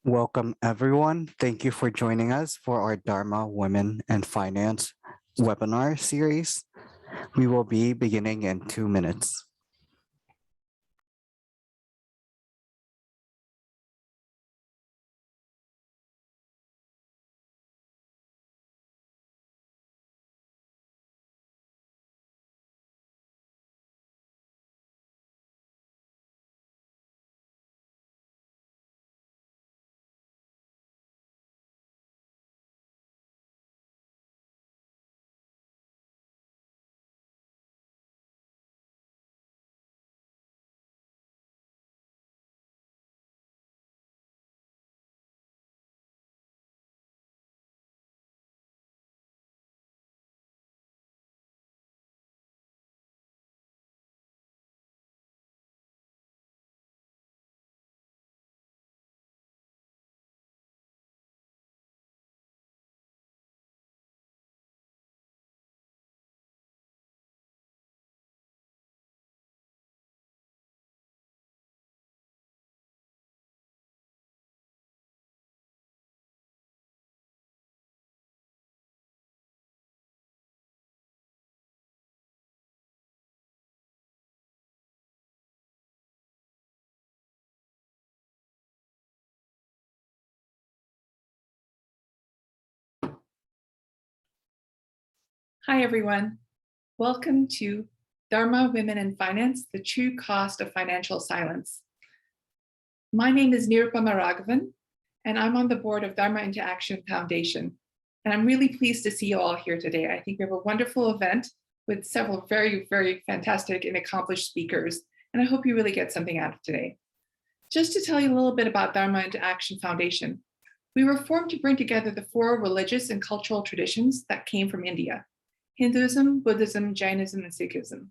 Welcome, everyone. Thank you for joining us for our Dharma Women and Finance webinar series. We will be beginning in 2 minutes. Hi, everyone. Welcome to Dharma, Women in Finance, the True Cost of Financial Silence. My name is Nirupama Raghavan, and I'm on the board of Dharma into Action Foundation. And I'm really pleased to see you all here today. I think we have a wonderful event with several very, very fantastic and accomplished speakers. And I hope you really get something out of today. Just to tell you a little bit about Dharma into Action Foundation, we were formed to bring together the 4 religious and cultural traditions that came from India: Hinduism, Buddhism, Jainism, and Sikhism,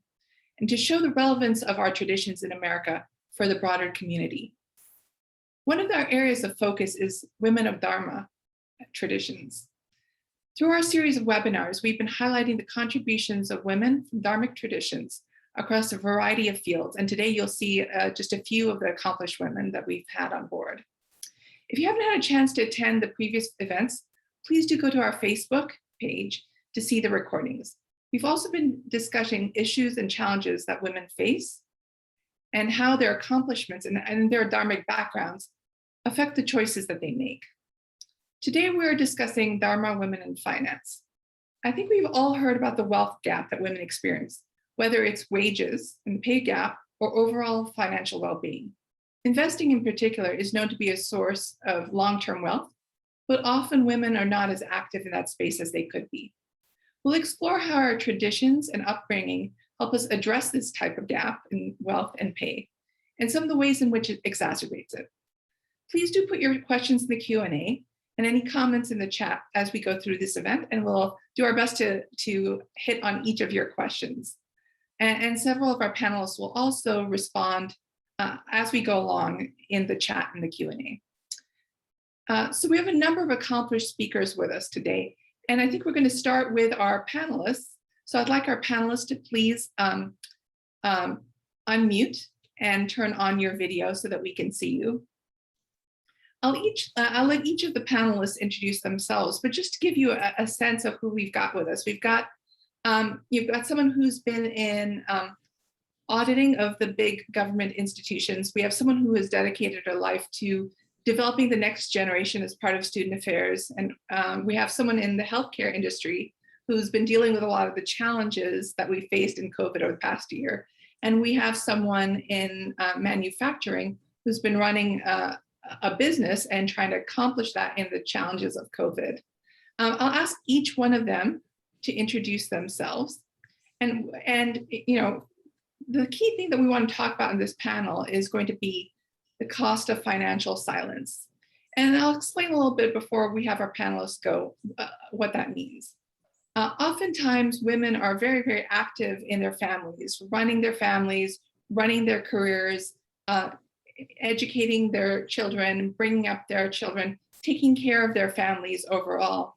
and to show the relevance of our traditions in America for the broader community. One of our areas of focus is women of Dharma traditions. Through our series of webinars, we've been highlighting the contributions of women from Dharmic traditions across a variety of fields. And today you'll see just a few of the accomplished women that we've had on board. If you haven't had a chance to attend the previous events, please do go to our Facebook page to see the recordings. We've also been discussing issues and challenges that women face and how their accomplishments and their Dharmic backgrounds affect the choices that they make. Today, we're discussing Dharma, Women in Finance. I think we've all heard about the wealth gap that women experience, whether it's wages and the pay gap or overall financial well-being. Investing in particular is known to be a source of long-term wealth, but often women are not as active in that space as they could be. We'll explore how our traditions and upbringing help us address this type of gap in wealth and pay, and some of the ways in which it exacerbates it. Please do put your questions in the Q&A and any comments in the chat as we go through this event, and we'll do our best to hit on each of your questions. And several of our panelists will also respond as we go along in the chat and the Q&A. So we have a number of accomplished speakers with us today. And I think we're going to start with our panelists. So I'd like our panelists to please unmute and turn on your video so that we can see you. I'll let each of the panelists introduce themselves, but just to give you a sense of who we've got with us. We've got, you've got someone who's been in auditing of the big government institutions. We have someone who has dedicated her life to developing the next generation as part of student affairs. And we have someone in the healthcare industry who's been dealing with a lot of the challenges that we faced in COVID over the past year. And we have someone in manufacturing who's been running a business and trying to accomplish that in the challenges of COVID. I'll ask each one of them to introduce themselves. And you know, the key thing that we want to talk about in this panel is going to be the cost of financial silence. And I'll explain a little bit before we have our panelists go what that means. Oftentimes, women are very, very active in their families, running their careers, educating their children, bringing up their children, taking care of their families overall.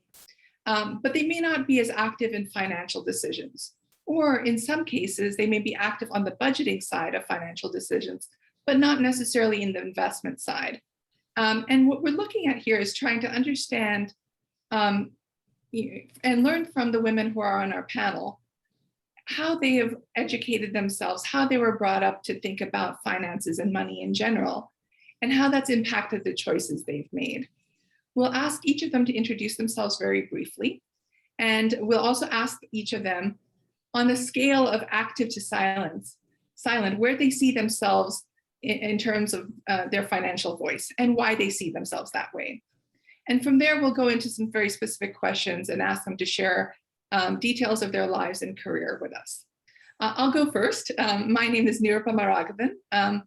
But they may not be as active in financial decisions. Or in some cases, they may be active on the budgeting side of financial decisions, but not necessarily in the investment side. And what we're looking at here is trying to understand and learn from the women who are on our panel how they have educated themselves, how they were brought up to think about finances and money in general, and how that's impacted the choices they've made. We'll ask each of them to introduce themselves very briefly, and we'll also ask each of them on the scale of active to silent, where they see themselves in terms of their financial voice and why they see themselves that way. And from there, we'll go into some very specific questions and ask them to share details of their lives and career with us. I'll go first. My name is Nirupama Raghavan,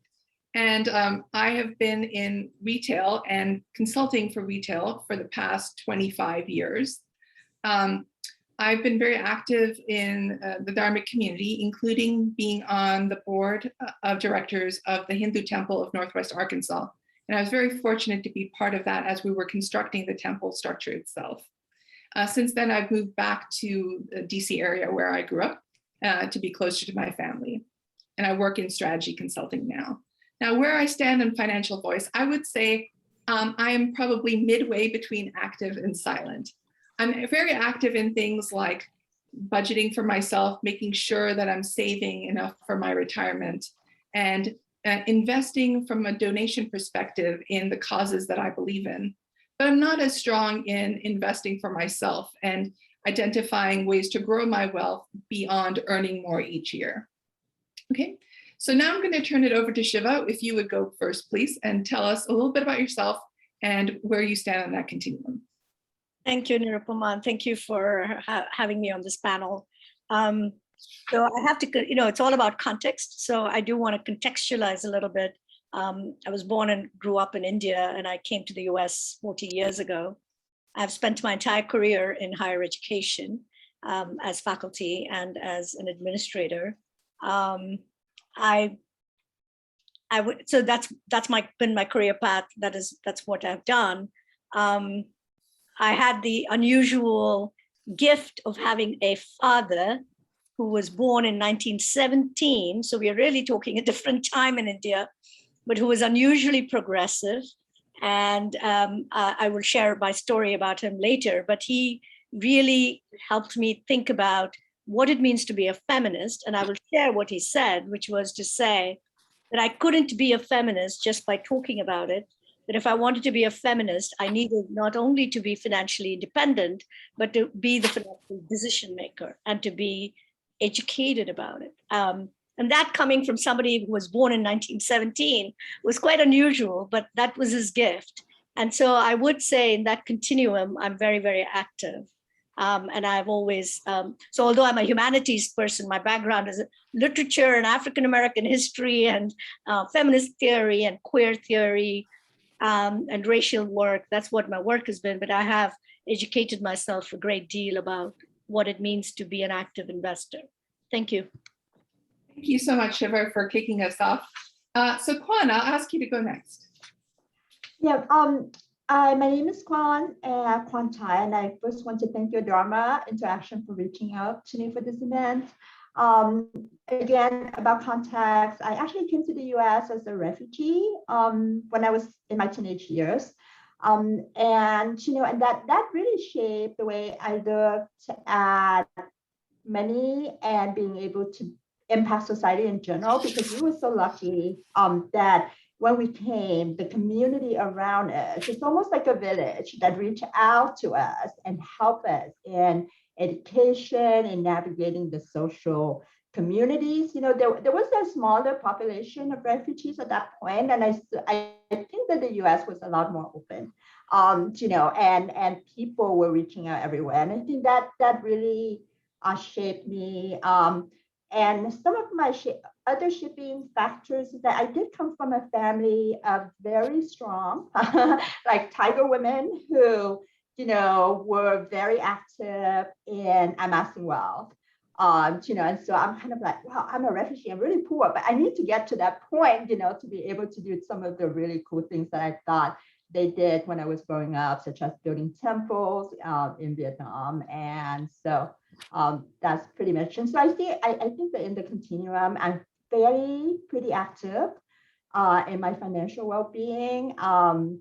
and I have been in retail and consulting for retail for the past 25 years. I've been very active in the Dharmic community, including being on the board of directors of the Hindu Temple of Northwest Arkansas. And I was very fortunate to be part of that as we were constructing the temple structure itself. Since then, I've moved back to the DC area where I grew up to be closer to my family. And I work in strategy consulting now. Now, where I stand in financial voice, I would say I am probably midway between active and silent. I'm very active in things like budgeting for myself, making sure that I'm saving enough for my retirement, and investing from a donation perspective in the causes that I believe in. But I'm not as strong in investing for myself and identifying ways to grow my wealth beyond earning more each year. Okay, so now I'm going to turn it over to Shiva. If you would go first, please, and tell us a little bit about yourself and where you stand on that continuum. Thank you, Nirupama. Thank you for having me on this panel. So I have to, it's all about context. So I do want to contextualize a little bit. I was born and grew up in India, and I came to the US 40 years ago. I've spent my entire career in higher education as faculty and as an administrator. So that's been my career path. That's what I've done. I had the unusual gift of having a father who was born in 1917. So we are really talking a different time in India, but who was unusually progressive. And I will share my story about him later, but he really helped me think about what it means to be a feminist. And I will share what he said, which was to say that I couldn't be a feminist just by talking about it, that if I wanted to be a feminist, I needed not only to be financially independent, but to be the financial decision maker and to be educated about it. And that coming from somebody who was born in 1917 was quite unusual, but that was his gift. And so I would say in that continuum, I'm very, very active. And I've always, so although I'm a humanities person, my background is literature and African-American history and feminist theory and queer theory and racial work. That's what my work has been, but I have educated myself a great deal about what it means to be an active investor. Thank you. Thank you so much, Shiva, for kicking us off. So Kwan, I'll ask you to go next. Yeah, my name is Kwan Tai, and I first want to thank your Dharma Interaction for reaching out to me for this event. Again, about context, I actually came to the US as a refugee when I was in my teenage years. And that really shaped the way I looked at money and being able to impact society in general, because we were so lucky that when we came, the community around us, it's almost like a village that reached out to us and helped us in education and navigating the social communities. There was a smaller population of refugees at that point, and I think that the US was a lot more open, and people were reaching out everywhere. And I think that really shaped me. And some of my other shaping factors is that I did come from a family of very strong, like tiger women who, were very active in amassing wealth. And so I'm kind of like, wow, I'm a refugee, I'm really poor, but I need to get to that point, to be able to do some of the really cool things that I thought they did when I was growing up, such as building temples in Vietnam. And so that's pretty much. And so I think that in the continuum, I'm pretty active. in my financial well-being. And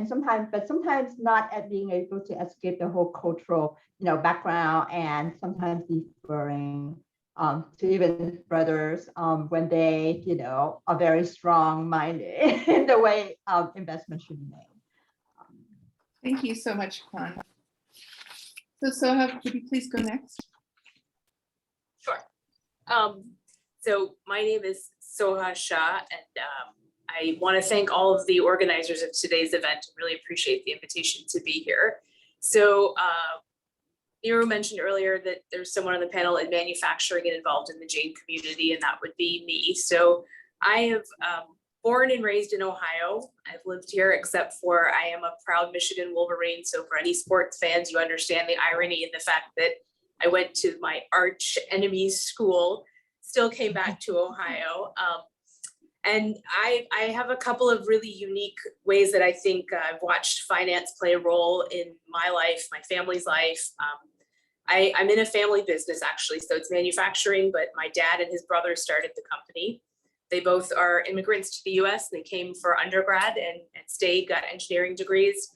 sometimes not at being able to escape the whole cultural, background, and sometimes deferring to even brothers when they, are very strong-minded in the way investment should be made. Thank you so much, Kwan. So Soha, could you please go next? Sure. So my name is Soha Shah, and I want to thank all of the organizers of today's event. Really appreciate the invitation to be here. So Niru mentioned earlier that there's someone on the panel in manufacturing and involved in the Jane community, and that would be me. So I have born and raised in Ohio. I've lived here except for I am a proud Michigan Wolverine. So for any sports fans, you understand the irony in the fact that I went to my arch enemy's school, still came back to Ohio. And I have a couple of really unique ways that I think I've watched finance play a role in my life, my family's life. I'm in a family business actually, so it's manufacturing, but my dad and his brother started the company. They both are immigrants to the US. They came for undergrad and stayed, got engineering degrees.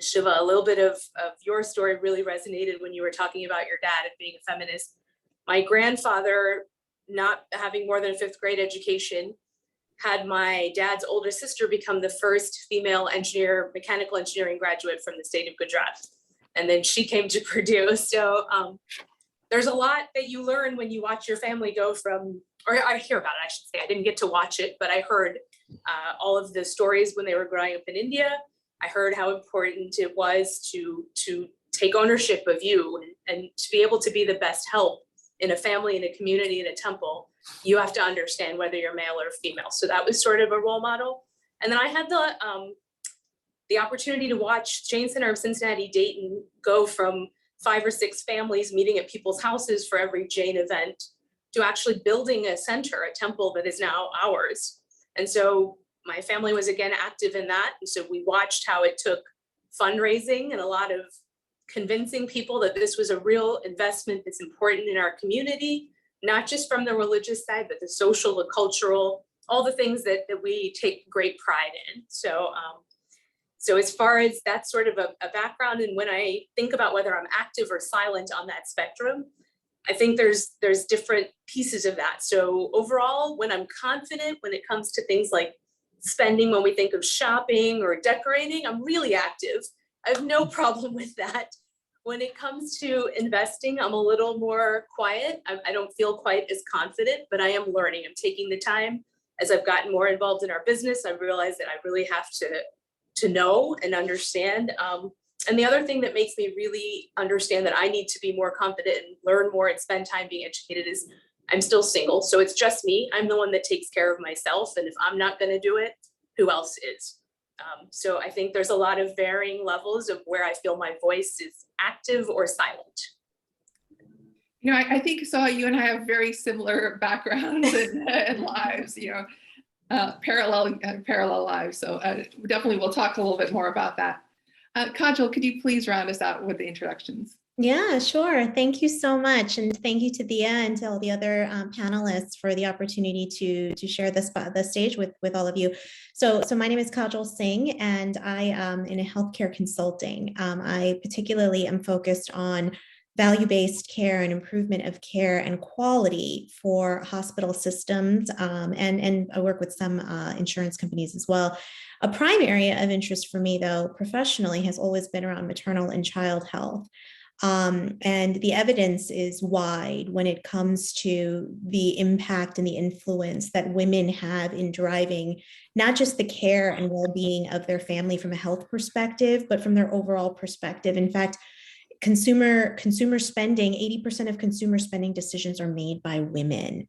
Shiva, a little bit of your story really resonated when you were talking about your dad and being a feminist. My grandfather, not having more than a fifth grade education, had my dad's older sister become the first female engineer, mechanical engineering graduate from the state of Gujarat. And then she came to Purdue. So there's a lot that you learn when you watch your family go from, or I hear about it, I should say. I didn't get to watch it, but I heard all of the stories when they were growing up in India. I heard how important it was to take ownership of you and to be able to be the best help in a family, in a community, in a temple. You have to understand whether you're male or female. So that was sort of a role model. And then I had the opportunity to watch Jane Center of Cincinnati Dayton go from 5 or 6 families meeting at people's houses for every Jane event to actually building a center, a temple that is now ours. And so my family was again active in that. And so we watched how it took fundraising and a lot of convincing people that this was a real investment that's important in our community, not just from the religious side, but the social, the cultural, all the things that we take great pride in. So as far as that's sort of a background, and when I think about whether I'm active or silent on that spectrum, I think there's different pieces of that. So overall, when I'm confident, when it comes to things like spending, when we think of shopping or decorating, I'm really active. I have no problem with that. When it comes to investing, I'm a little more quiet. I don't feel quite as confident, but I am learning. I'm taking the time. As I've gotten more involved in our business, I realized that I really have to know and understand. And the other thing that makes me really understand that I need to be more confident and learn more and spend time being educated is I'm still single. So it's just me. I'm the one that takes care of myself. And if I'm not going to do it, who else is? So I think there's a lot of varying levels of where I feel my voice is active or silent. You know, I think, Soha, you and I have very similar backgrounds and lives, parallel lives. So definitely we'll talk a little bit more about that. Kajal, could you please round us out with the introductions? Yeah, sure. Thank you so much. And thank you to Dia and to all the other panelists for the opportunity to share the stage with all of you. So my name is Kajal Singh, and I am in a healthcare consulting. I particularly am focused on value-based care and improvement of care and quality for hospital systems, and I work with some insurance companies as well. A prime area of interest for me, though, professionally, has always been around maternal and child health. And the evidence is wide when it comes to the impact and the influence that women have in driving not just the care and well-being of their family from a health perspective, but from their overall perspective. In fact, consumer spending, 80% of consumer spending decisions are made by women.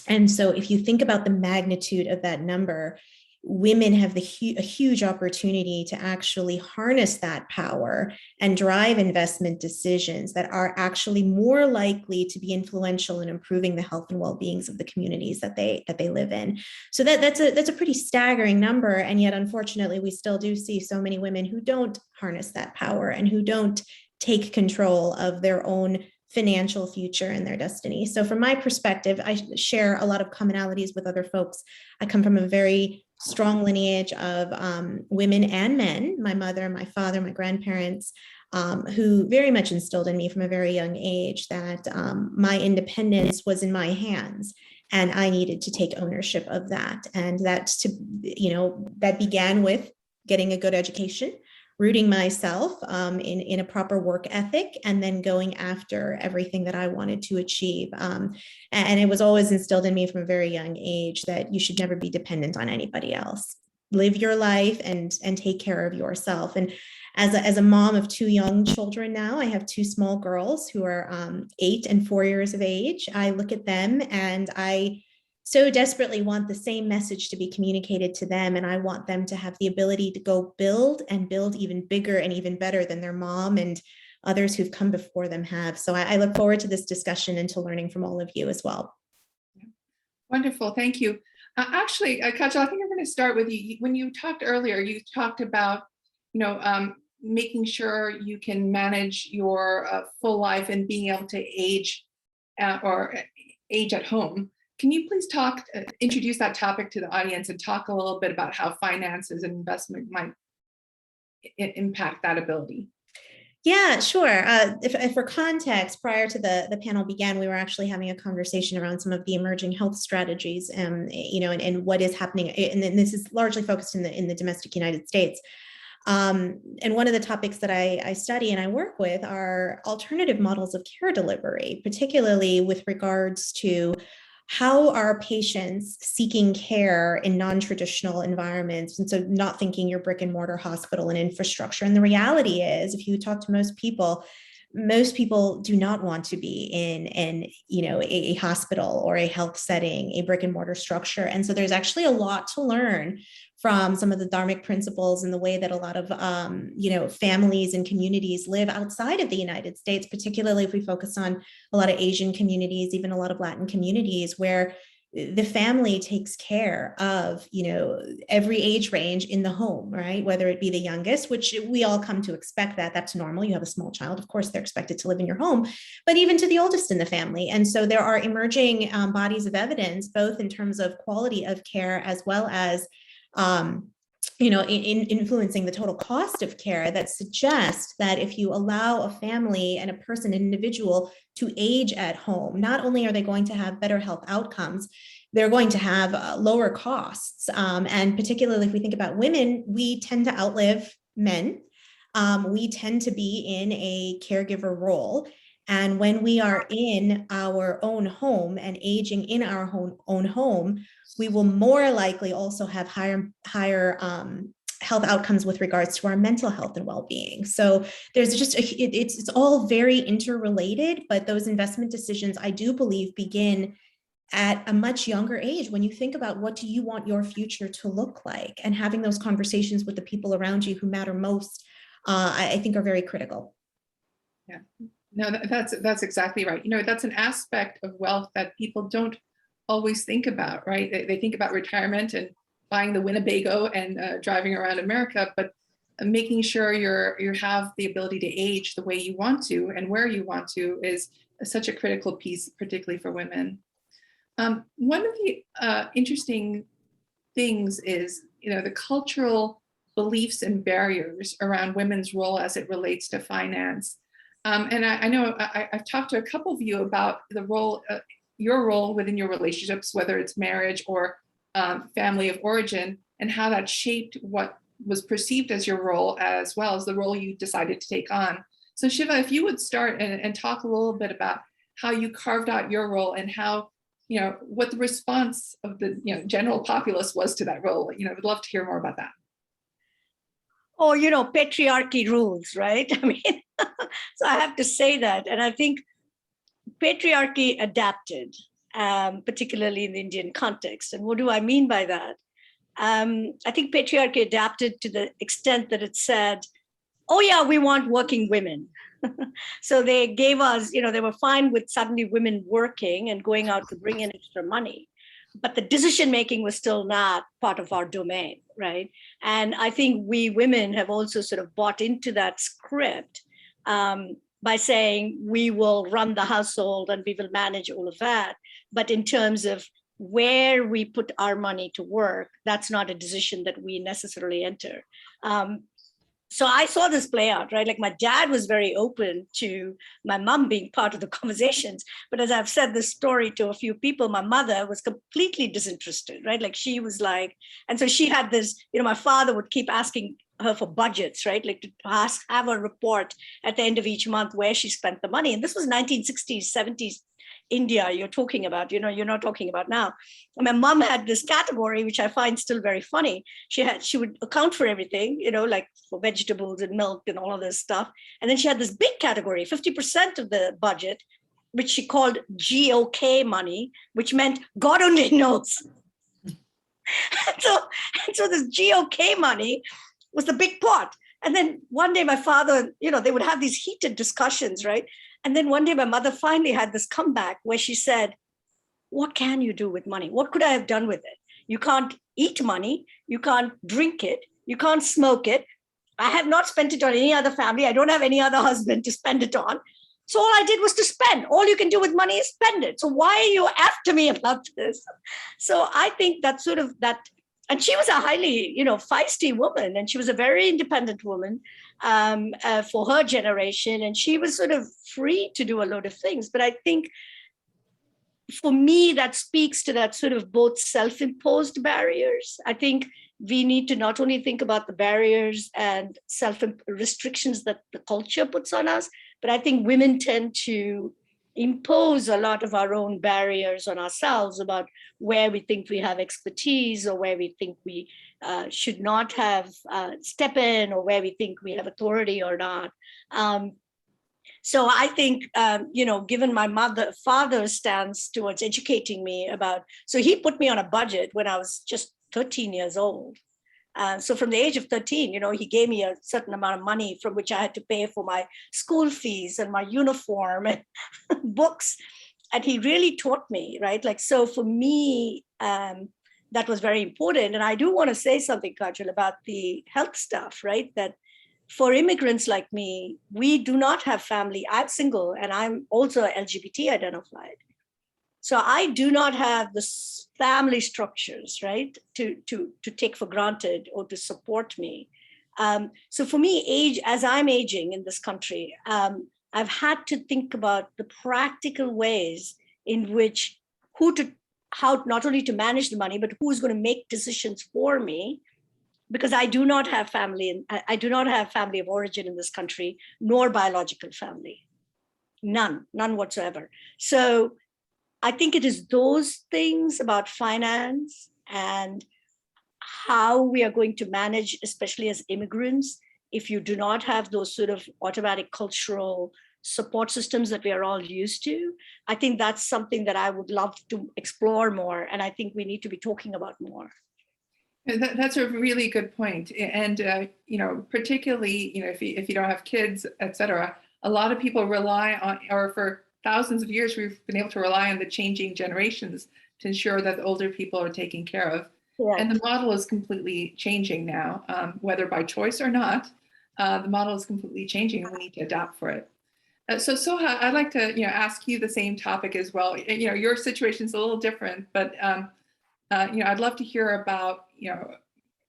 And so if you think about the magnitude of that number, women have a huge opportunity to actually harness that power and drive investment decisions that are actually more likely to be influential in improving the health and well-beings of the communities that they live in. So that's a pretty staggering number, and yet unfortunately we still do see so many women who don't harness that power and who don't take control of their own financial future and their destiny. So from my perspective, I share a lot of commonalities with other folks. I come from a very strong lineage of women and men, my mother, my father, my grandparents, who very much instilled in me from a very young age that my independence was in my hands. And I needed to take ownership of that. And that began with getting a good education, rooting myself in a proper work ethic, and then going after everything that I wanted to achieve. And it was always instilled in me from a very young age that you should never be dependent on anybody else. Live your life and take care of yourself. And as a mom of two young children now, I have two small girls who are 8 and 4 years of age. I look at them and I so desperately want the same message to be communicated to them. And I want them to have the ability to go build even bigger and even better than their mom and others who've come before them have. So I look forward to this discussion and to learning from all of you as well. Wonderful, thank you. Actually, Kajal, I think I'm going to start with you. When you talked earlier, you talked about, making sure you can manage your full life and being able to age or age at home. Can you please introduce that topic to the audience and talk a little bit about how finances and investment might impact that ability? Yeah, sure. If for context, prior to the panel began, we were actually having a conversation around some of the emerging health strategies, and what is happening. And this is largely focused in the domestic United States. And one of the topics that I study and I work with are alternative models of care delivery, particularly with regards to how are patients seeking care in non-traditional environments? And so not thinking your brick and mortar hospital and infrastructure. And the reality is, if you talk to most people do not want to be in a hospital or a health setting, a brick and mortar structure. And so there's actually a lot to learn from some of the Dharmic principles and the way that a lot of families and communities live outside of the United States, particularly if we focus on a lot of Asian communities, even a lot of Latin communities, where the family takes care of every age range in the home, right? Whether it be the youngest, which we all come to expect that's normal. You have a small child, of course, they're expected to live in your home, but even to the oldest in the family. And so there are emerging bodies of evidence, both in terms of quality of care as well as influencing the total cost of care, that suggests that if you allow a family and a person, an individual, to age at home, not only are they going to have better health outcomes, they're going to have lower costs. And particularly if we think about women, we tend to outlive men. We tend to be in a caregiver role. And when we are in our own home and aging in our own home, we will more likely also have higher health outcomes with regards to our mental health and well-being. So there's just it's all very interrelated, but those investment decisions, I do believe, begin at a much younger age. When you think about what do you want your future to look like, and having those conversations with the people around you who matter most, I think are very critical. Yeah, no, that's exactly right. That's an aspect of wealth that people don't always think about, right? They think about retirement and buying the Winnebago and driving around America, but making sure you have the ability to age the way you want to and where you want to is such a critical piece, particularly for women. One of the interesting things is, the cultural beliefs and barriers around women's role as it relates to finance. And I know I've talked to a couple of you about the role, your role within your relationships, whether it's marriage or family of origin, and how that shaped what was perceived as your role as well as the role you decided to take on. So Shiva, if you would start and talk a little bit about how you carved out your role and how, what the response of the general populace was to that role. Would love to hear more about that. Oh, patriarchy rules, right? I mean, so I have to say that. And I think patriarchy adapted, particularly in the Indian context. And what do I mean by that? I think patriarchy adapted to the extent that it said, oh yeah, we want working women. So they gave us, they were fine with suddenly women working and going out to bring in extra money. But the decision-making was still not part of our domain, right? And I think we women have also sort of bought into that script. by saying we will run the household and we will manage all of that. But in terms of where we put our money to work, that's not a decision that we necessarily enter. So I saw this play out, right? Like my dad was very open to my mom being part of the conversations. But as I've said this story to a few people, my mother was completely disinterested, right? Like she was like, and so she had this, my father would keep asking her for budgets, right? Like to have a report at the end of each month where she spent the money. And this was 1960s, 70s India you're talking about, you're not talking about now. My mom had this category, which I find still very funny. She would account for everything, like for vegetables and milk and all of this stuff. And then she had this big category, 50% of the budget, which she called GOK money, which meant God only knows. So this GOK money was the big pot. And then one day my father, they would have these heated discussions, right? And then one day my mother finally had this comeback where she said, what can you do with money? What could I have done with it? You can't eat money. You can't drink it. You can't smoke it. I have not spent it on any other family. I don't have any other husband to spend it on. So all I did was to spend. All you can do with money is spend it. So why are you after me about this? So I think that's sort of that. And she was a highly, feisty woman, and she was a very independent woman for her generation. And she was sort of free to do a lot of things. But I think for me, that speaks to that sort of both self-imposed barriers. I think we need to not only think about the barriers and self-restrictions that the culture puts on us, but I think women tend to impose a lot of our own barriers on ourselves about where we think we have expertise or where we think we should not have step in, or where we think we have authority or not. So I think, given my father's stance towards educating me about, so he put me on a budget when I was just 13 years old. So from the age of 13, he gave me a certain amount of money from which I had to pay for my school fees and my uniform and books. And he really taught me, right? Like, so for me, that was very important. And I do want to say something, Kajal, about the health stuff, right? That for immigrants like me, we do not have family. I'm single and I'm also LGBT identified. So I do not have the family structures, right, to take for granted or to support me. So for me, as I'm aging in this country, I've had to think about the practical ways in which how not only to manage the money, but who's going to make decisions for me, because I do not have family, and I do not have family of origin in this country, nor biological family, none whatsoever. So I think it is those things about finance and how we are going to manage, especially as immigrants, if you do not have those sort of automatic cultural support systems that we are all used to. I think that's something that I would love to explore more, and I think we need to be talking about more. That's a really good point. And, particularly, if you don't have kids, et cetera, a lot of people rely on, or for thousands of years, we've been able to rely on the changing generations to ensure that the older people are taken care of. Yeah. And the model is completely changing now, whether by choice or not. The model is completely changing, and we need to adapt for it. So Soha, I'd like to ask you the same topic as well. Your situation is a little different, but I'd love to hear about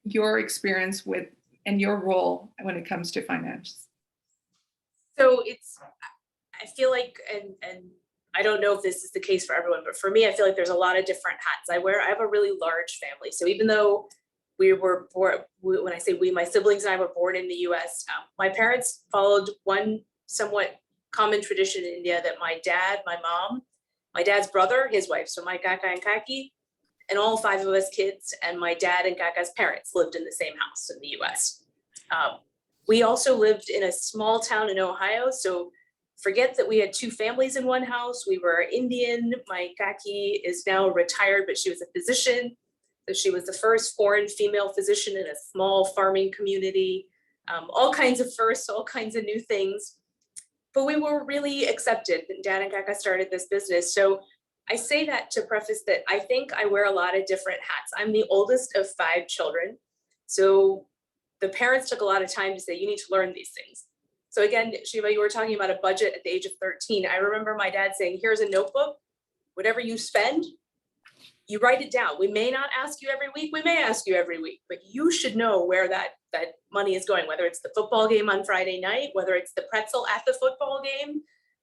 your experience with and your role when it comes to finance. So I feel like, and I don't know if this is the case for everyone, but for me, I feel like there's a lot of different hats I wear. I have a really large family. So even though we were born, when I say we, my siblings and I were born in the US, my parents followed one somewhat common tradition in India that my dad, my mom, my dad's brother, his wife, so my kaka and kaki, and all 5 of us kids, and my dad and kaka's parents lived in the same house in the US. We also lived in a small town in Ohio, so forget that we had 2 families in one house. We were Indian. My kaki is now retired, but she was a physician. So she was the first foreign female physician in a small farming community. All kinds of firsts, all kinds of new things. But we were really accepted. Dad and kaka started this business. So I say that to preface that I think I wear a lot of different hats. I'm the oldest of 5 children. So the parents took a lot of time to say, you need to learn these things. So again, Shiva, you were talking about a budget at the age of 13. I remember my dad saying, here's a notebook, whatever you spend, you write it down. We may not ask you every week, we may ask you every week, but you should know where that money is going, whether it's the football game on Friday night, whether it's the pretzel at the football game,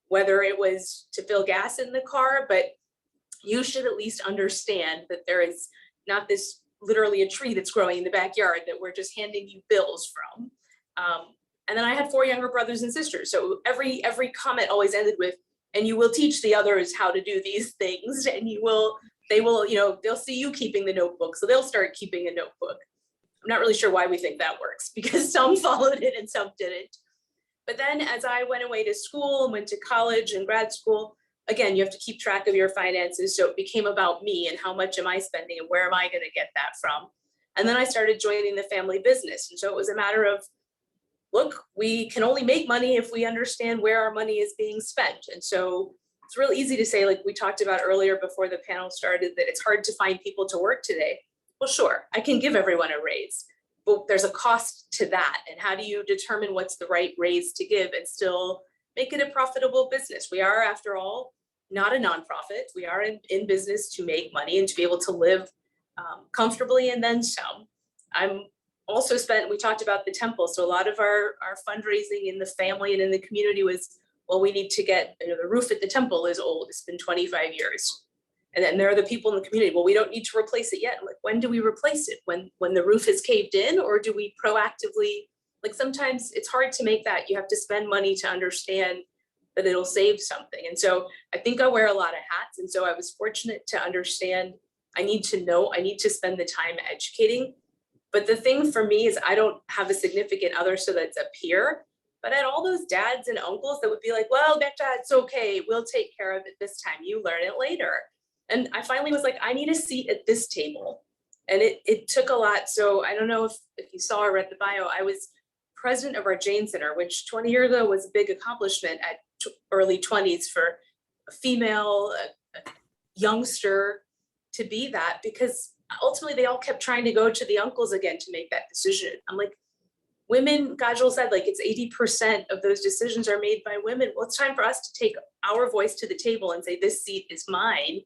whether it was to fill gas in the car, but you should at least understand that there is not this literally a tree that's growing in the backyard that we're just handing you bills from. And then I had 4 younger brothers and sisters. So every comment always ended with, and you will teach the others how to do these things, and they will, they'll see you keeping the notebook. So they'll start keeping a notebook. I'm not really sure why we think that works, because some followed it and some didn't. But then as I went away to school and went to college and grad school, again, you have to keep track of your finances. So it became about me and how much am I spending and where am I going to get that from? And then I started joining the family business. And so it was a matter of, look, we can only make money if we understand where our money is being spent. And so it's real easy to say, like we talked about earlier before the panel started, that it's hard to find people to work today. Well, sure, I can give everyone a raise, but there's a cost to that. And how do you determine what's the right raise to give and still make it a profitable business? We are, after all, not a nonprofit. We are in business to make money and to be able to live comfortably and then some. We talked about the temple. So a lot of our fundraising in the family and in the community was, well, we need to get, the roof at the temple is old. It's been 25 years. And then there are the people in the community, well, we don't need to replace it yet. Like, when do we replace it? When the roof is caved in, or do we proactively, like sometimes it's hard to make that. You have to spend money to understand that it'll save something. And so I think I wear a lot of hats. And so I was fortunate to understand, I need to spend the time educating. But the thing for me is I don't have a significant other, so that's a peer, but I had all those dads and uncles that would be like, well, Becca, it's okay. We'll take care of it this time. You learn it later. And I finally was like, I need a seat at this table. And it took a lot. So I don't know if you saw or read the bio, I was president of our Jane Center, which 20 years ago was a big accomplishment at early 20s for a female, a youngster to be that, because ultimately they all kept trying to go to the uncles again to make that decision. I'm like, women, Kajal said, like it's 80% of those decisions are made by women. Well, it's time for us to take our voice to the table and say, this seat is mine.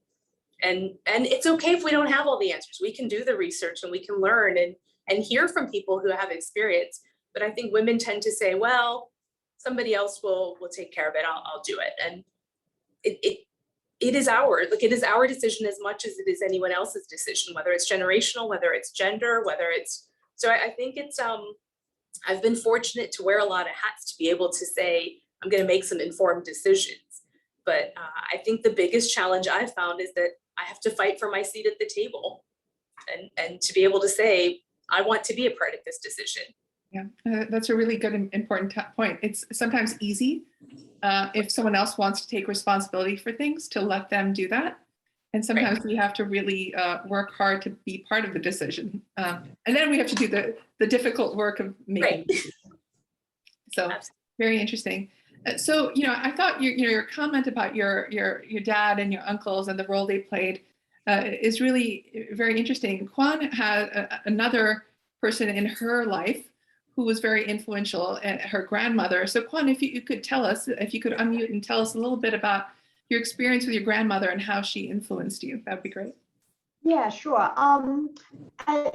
And it's okay if we don't have all the answers. We can do the research and we can learn and hear from people who have experience. But I think women tend to say, well, somebody else will take care of it. I'll do it. And it is our decision as much as it is anyone else's decision, whether it's generational, whether it's gender, so I think it's, I've been fortunate to wear a lot of hats to be able to say, I'm going to make some informed decisions. But I think the biggest challenge I've found is that I have to fight for my seat at the table and to be able to say, I want to be a part of this decision. Yeah, that's a really good and important point. It's sometimes easy if someone else wants to take responsibility for things to let them do that. And sometimes we have to really work hard to be part of the decision. And then we have to do the difficult work of making decisions. So absolutely. Very interesting. So, I thought your comment about your dad and your uncles and the role they played is really very interesting. Kwan had another person in her life who was very influential, her grandmother. So Kwan, if you could tell us, if you could unmute and tell us a little bit about your experience with your grandmother and how she influenced you, that'd be great. Yeah, sure. And I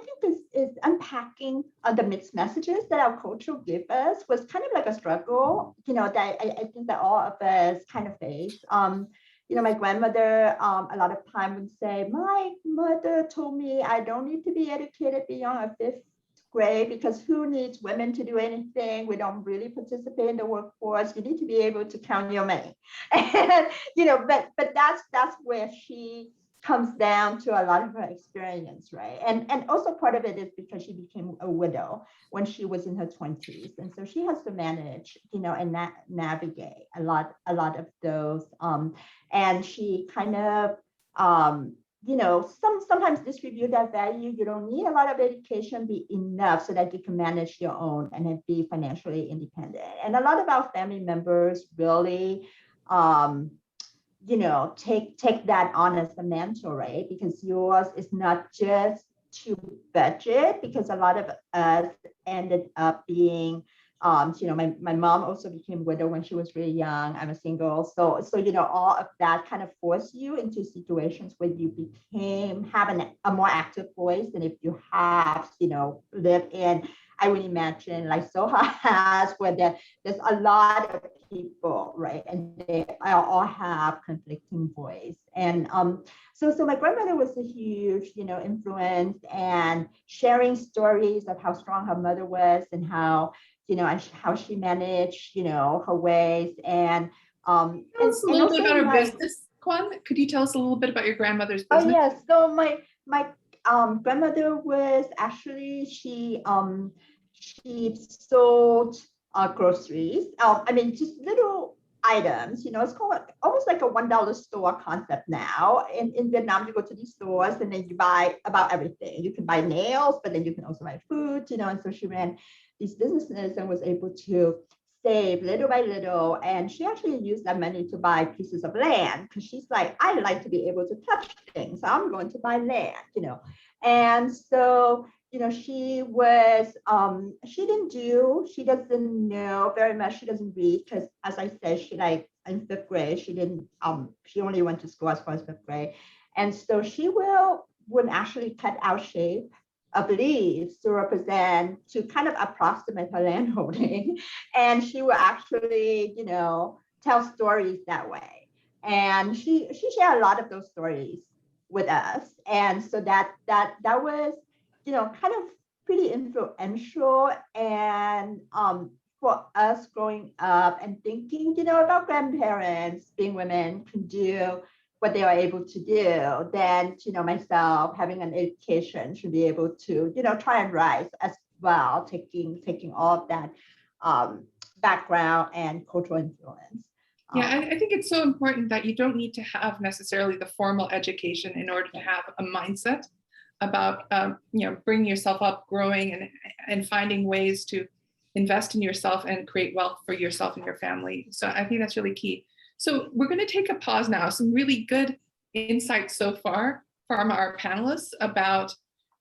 think this is unpacking the mixed messages that our culture give us was kind of like a struggle, that I think that all of us kind of face. My grandmother a lot of time would say, my mother told me I don't need to be educated beyond a 5th grade because who needs women to do anything? We don't really participate in the workforce. You need to be able to count your money. And, but that's where she comes down to a lot of her experience, right? And also part of it is because she became a widow when she was in her 20s. And so she has to manage, and navigate a lot of those. And she kind of, sometimes distribute that value. You don't need a lot of education, be enough so that you can manage your own and then be financially independent. And a lot of our family members really, take that on as the mantle, right? Because yours is not just to budget, because a lot of us ended up being My mom also became widow when she was really young. I'm a single. So, all of that kind of forced you into situations where you have a more active voice than if you have, lived in, I would imagine, like Soha has, where there's a lot of people, right? And they all have conflicting voice. And so my grandmother was a huge, influence, and sharing stories of how strong her mother was and how she managed, her ways. And Tell us a little bit about her business, Kwan. Could you tell us a little bit about your grandmother's business? Oh yes. So my grandmother was actually, she sold groceries. Just little items. It's called almost like a $1 store concept now. In Vietnam, you go to these stores and then you buy about everything. You can buy nails, but then you can also buy food. And so she ran these businesses and was able to save little by little. And she actually used that money to buy pieces of land, because she's like, I like to be able to touch things. So I'm going to buy land, And so, she was, she doesn't know very much. She doesn't read, because as I said, in fifth grade, she only went to school as far as fifth grade. And so she would actually cut out shape of leaves to kind of approximate her landholding. And she will actually, tell stories that way. And she shared a lot of those stories with us. And so that was, kind of pretty influential. And for us growing up and thinking, about grandparents being women can do what they are able to do, then, myself having an education should be able to, try and rise as well, taking all of that background and cultural influence. Yeah, I think it's so important that you don't need to have necessarily the formal education in order to have a mindset about, bringing yourself up, growing, and finding ways to invest in yourself and create wealth for yourself and your family. So I think that's really key. So we're going to take a pause now. Some really good insights so far from our panelists about,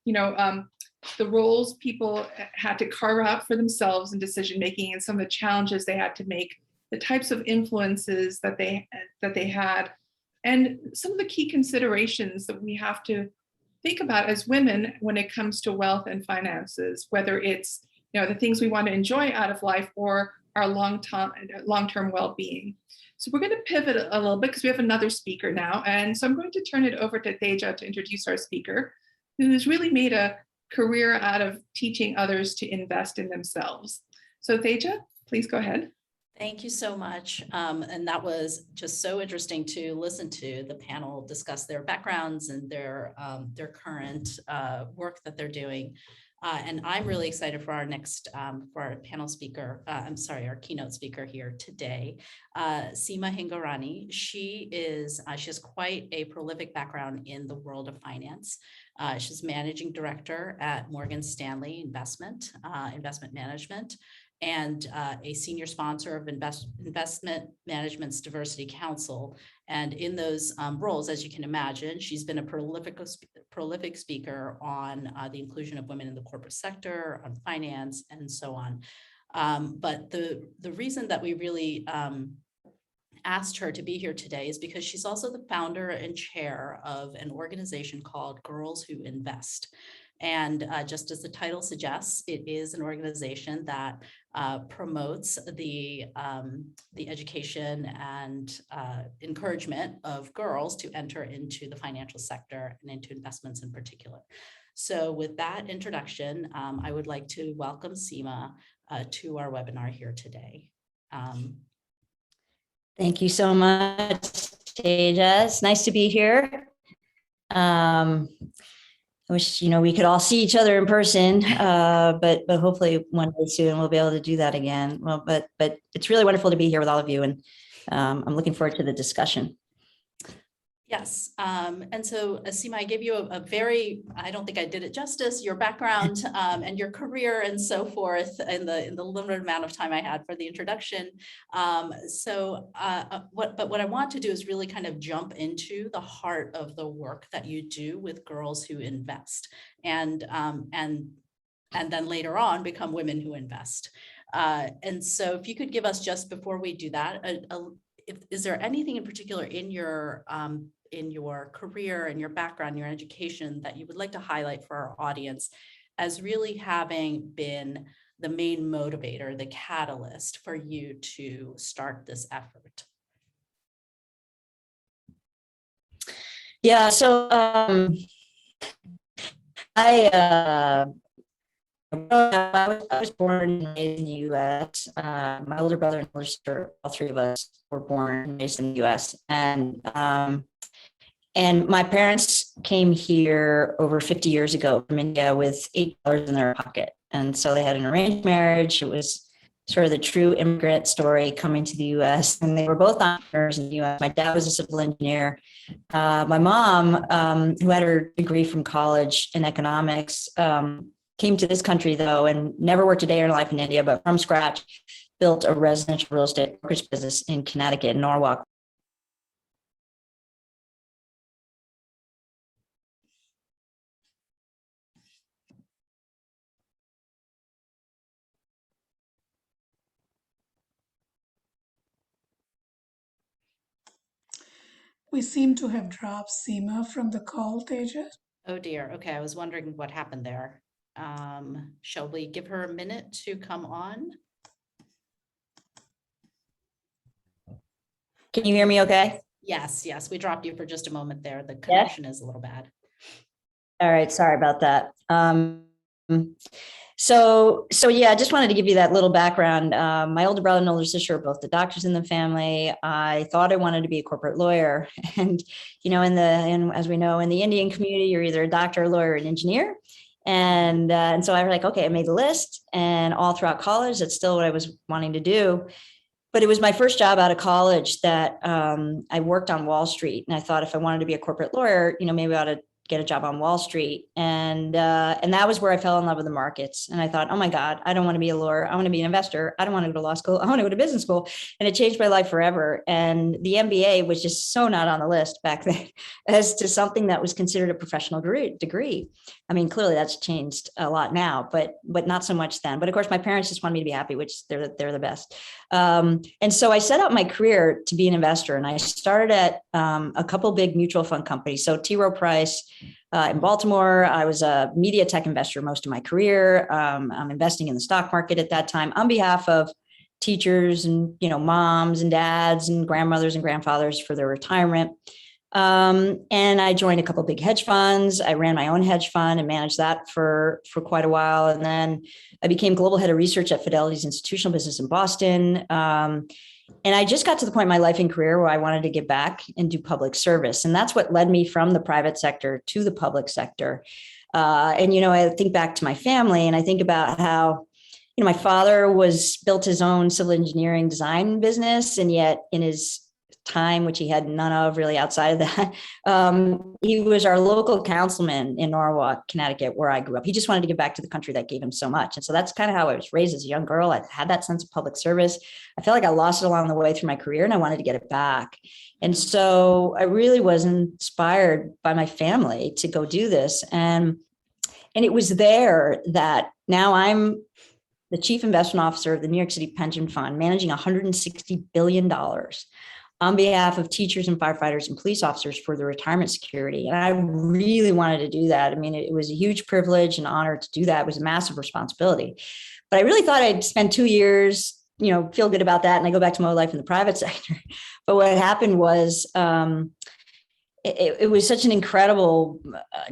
the roles people had to carve out for themselves in decision making, and some of the challenges they had to make, the types of influences that they had, and some of the key considerations that we have to think about as women when it comes to wealth and finances, whether it's the things we want to enjoy out of life or our long-term well-being. So we're going to pivot a little bit because we have another speaker now. And so I'm going to turn it over to Teja to introduce our speaker, who's really made a career out of teaching others to invest in themselves. So Teja, please go ahead. Thank you so much. And that was just so interesting to listen to the panel discuss their backgrounds and their current work that they're doing. And I'm really excited for our next, for our panel speaker, our keynote speaker here today, Seema Hingorani. She has quite a prolific background in the world of finance. She's managing director at Morgan Stanley Investment Management, and a senior sponsor of Investment Management's Diversity Council. And in those roles, as you can imagine, she's been a prolific speaker on the inclusion of women in the corporate sector, on finance, and so on. But the reason that we really asked her to be here today is because she's also the founder and chair of an organization called Girls Who Invest. And just as the title suggests, it is an organization that promotes the education and encouragement of girls to enter into the financial sector and into investments in particular. So with that introduction, I would like to welcome Seema to our webinar here today. Thank you so much, Teja. It's nice to be here. I wish, we could all see each other in person, but hopefully one day soon we'll be able to do that again. Well, but it's really wonderful to be here with all of you, and I'm looking forward to the discussion. Yes, and so Seema, I gave you a very, I don't think I did it justice, your background and your career and so forth in the limited amount of time I had for the introduction. What I want to do is really kind of jump into the heart of the work that you do with Girls Who Invest, and then later on become Women Who Invest. And so if you could give us, just before we do that, is there anything in particular in your career and your background, your education, that you would like to highlight for our audience as really having been the main motivator, the catalyst for you to start this effort? Yeah, so I was born and raised in the U.S. My older brother and older sister, all three of us, were born and raised in the U.S. And my parents came here over 50 years ago from India with $8 in their pocket. And so they had an arranged marriage. It was sort of the true immigrant story coming to the U.S. And they were both entrepreneurs in the U.S. My dad was a civil engineer. My mom, who had her degree from college in economics, came to this country, though, and never worked a day in her life in India, but from scratch, built a residential real estate brokerage business in Connecticut, Norwalk. We seem to have dropped Seema from the call, Teja. Oh dear. Okay, I was wondering what happened there. Shall we give her a minute to come on? Can you hear me okay? Yes, we dropped you for just a moment there. The connection is a little bad. All right, sorry about that. So yeah, I just wanted to give you that little background. My older brother and older sister are both the doctors in the family. I thought I wanted to be a corporate lawyer, and as we know, in the Indian community, you're either a doctor, a lawyer, or an engineer. And so I was like, okay, I made the list, and all throughout college, that's still what I was wanting to do. But it was my first job out of college that I worked on Wall Street, and I thought if I wanted to be a corporate lawyer, maybe I ought to get a job on Wall Street. And that was where I fell in love with the markets. And I thought, oh my God, I don't want to be a lawyer. I want to be an investor. I don't want to go to law school. I want to go to business school. And it changed my life forever. And the MBA was just so not on the list back then as to something that was considered a professional degree. I mean, clearly that's changed a lot now, but not so much then. But of course, my parents just wanted me to be happy, which they're the best. And so I set out my career to be an investor. And I started at a couple big mutual fund companies. So T. Rowe Price, in Baltimore. I was a media tech investor most of my career. I'm investing in the stock market at that time on behalf of teachers and, moms and dads and grandmothers and grandfathers for their retirement. And I joined a couple of big hedge funds. I ran my own hedge fund and managed that for quite a while. And then I became global head of research at Fidelity's institutional business in Boston. And I just got to the point in my life and career where I wanted to give back and do public service. And that's what led me from the private sector to the public sector. And I think back to my family and I think about how, my father built his own civil engineering design business. And yet in his time, which he had none of really outside of that, he was our local councilman in Norwalk, Connecticut, where I grew up. He just wanted to give back to the country that gave him so much. And so that's kind of how I was raised as a young girl. I had that sense of public service. I felt like I lost it along the way through my career and I wanted to get it back. And so I really was inspired by my family to go do this. And it was there that now I'm the chief investment officer of the New York City Pension Fund, managing $160 billion on behalf of teachers and firefighters and police officers for the retirement security. And I really wanted to do that. I mean, it was a huge privilege and honor to do that. It was a massive responsibility. But I really thought I'd spend 2 years, feel good about that. And I go back to my life in the private sector. But what happened was it was such an incredible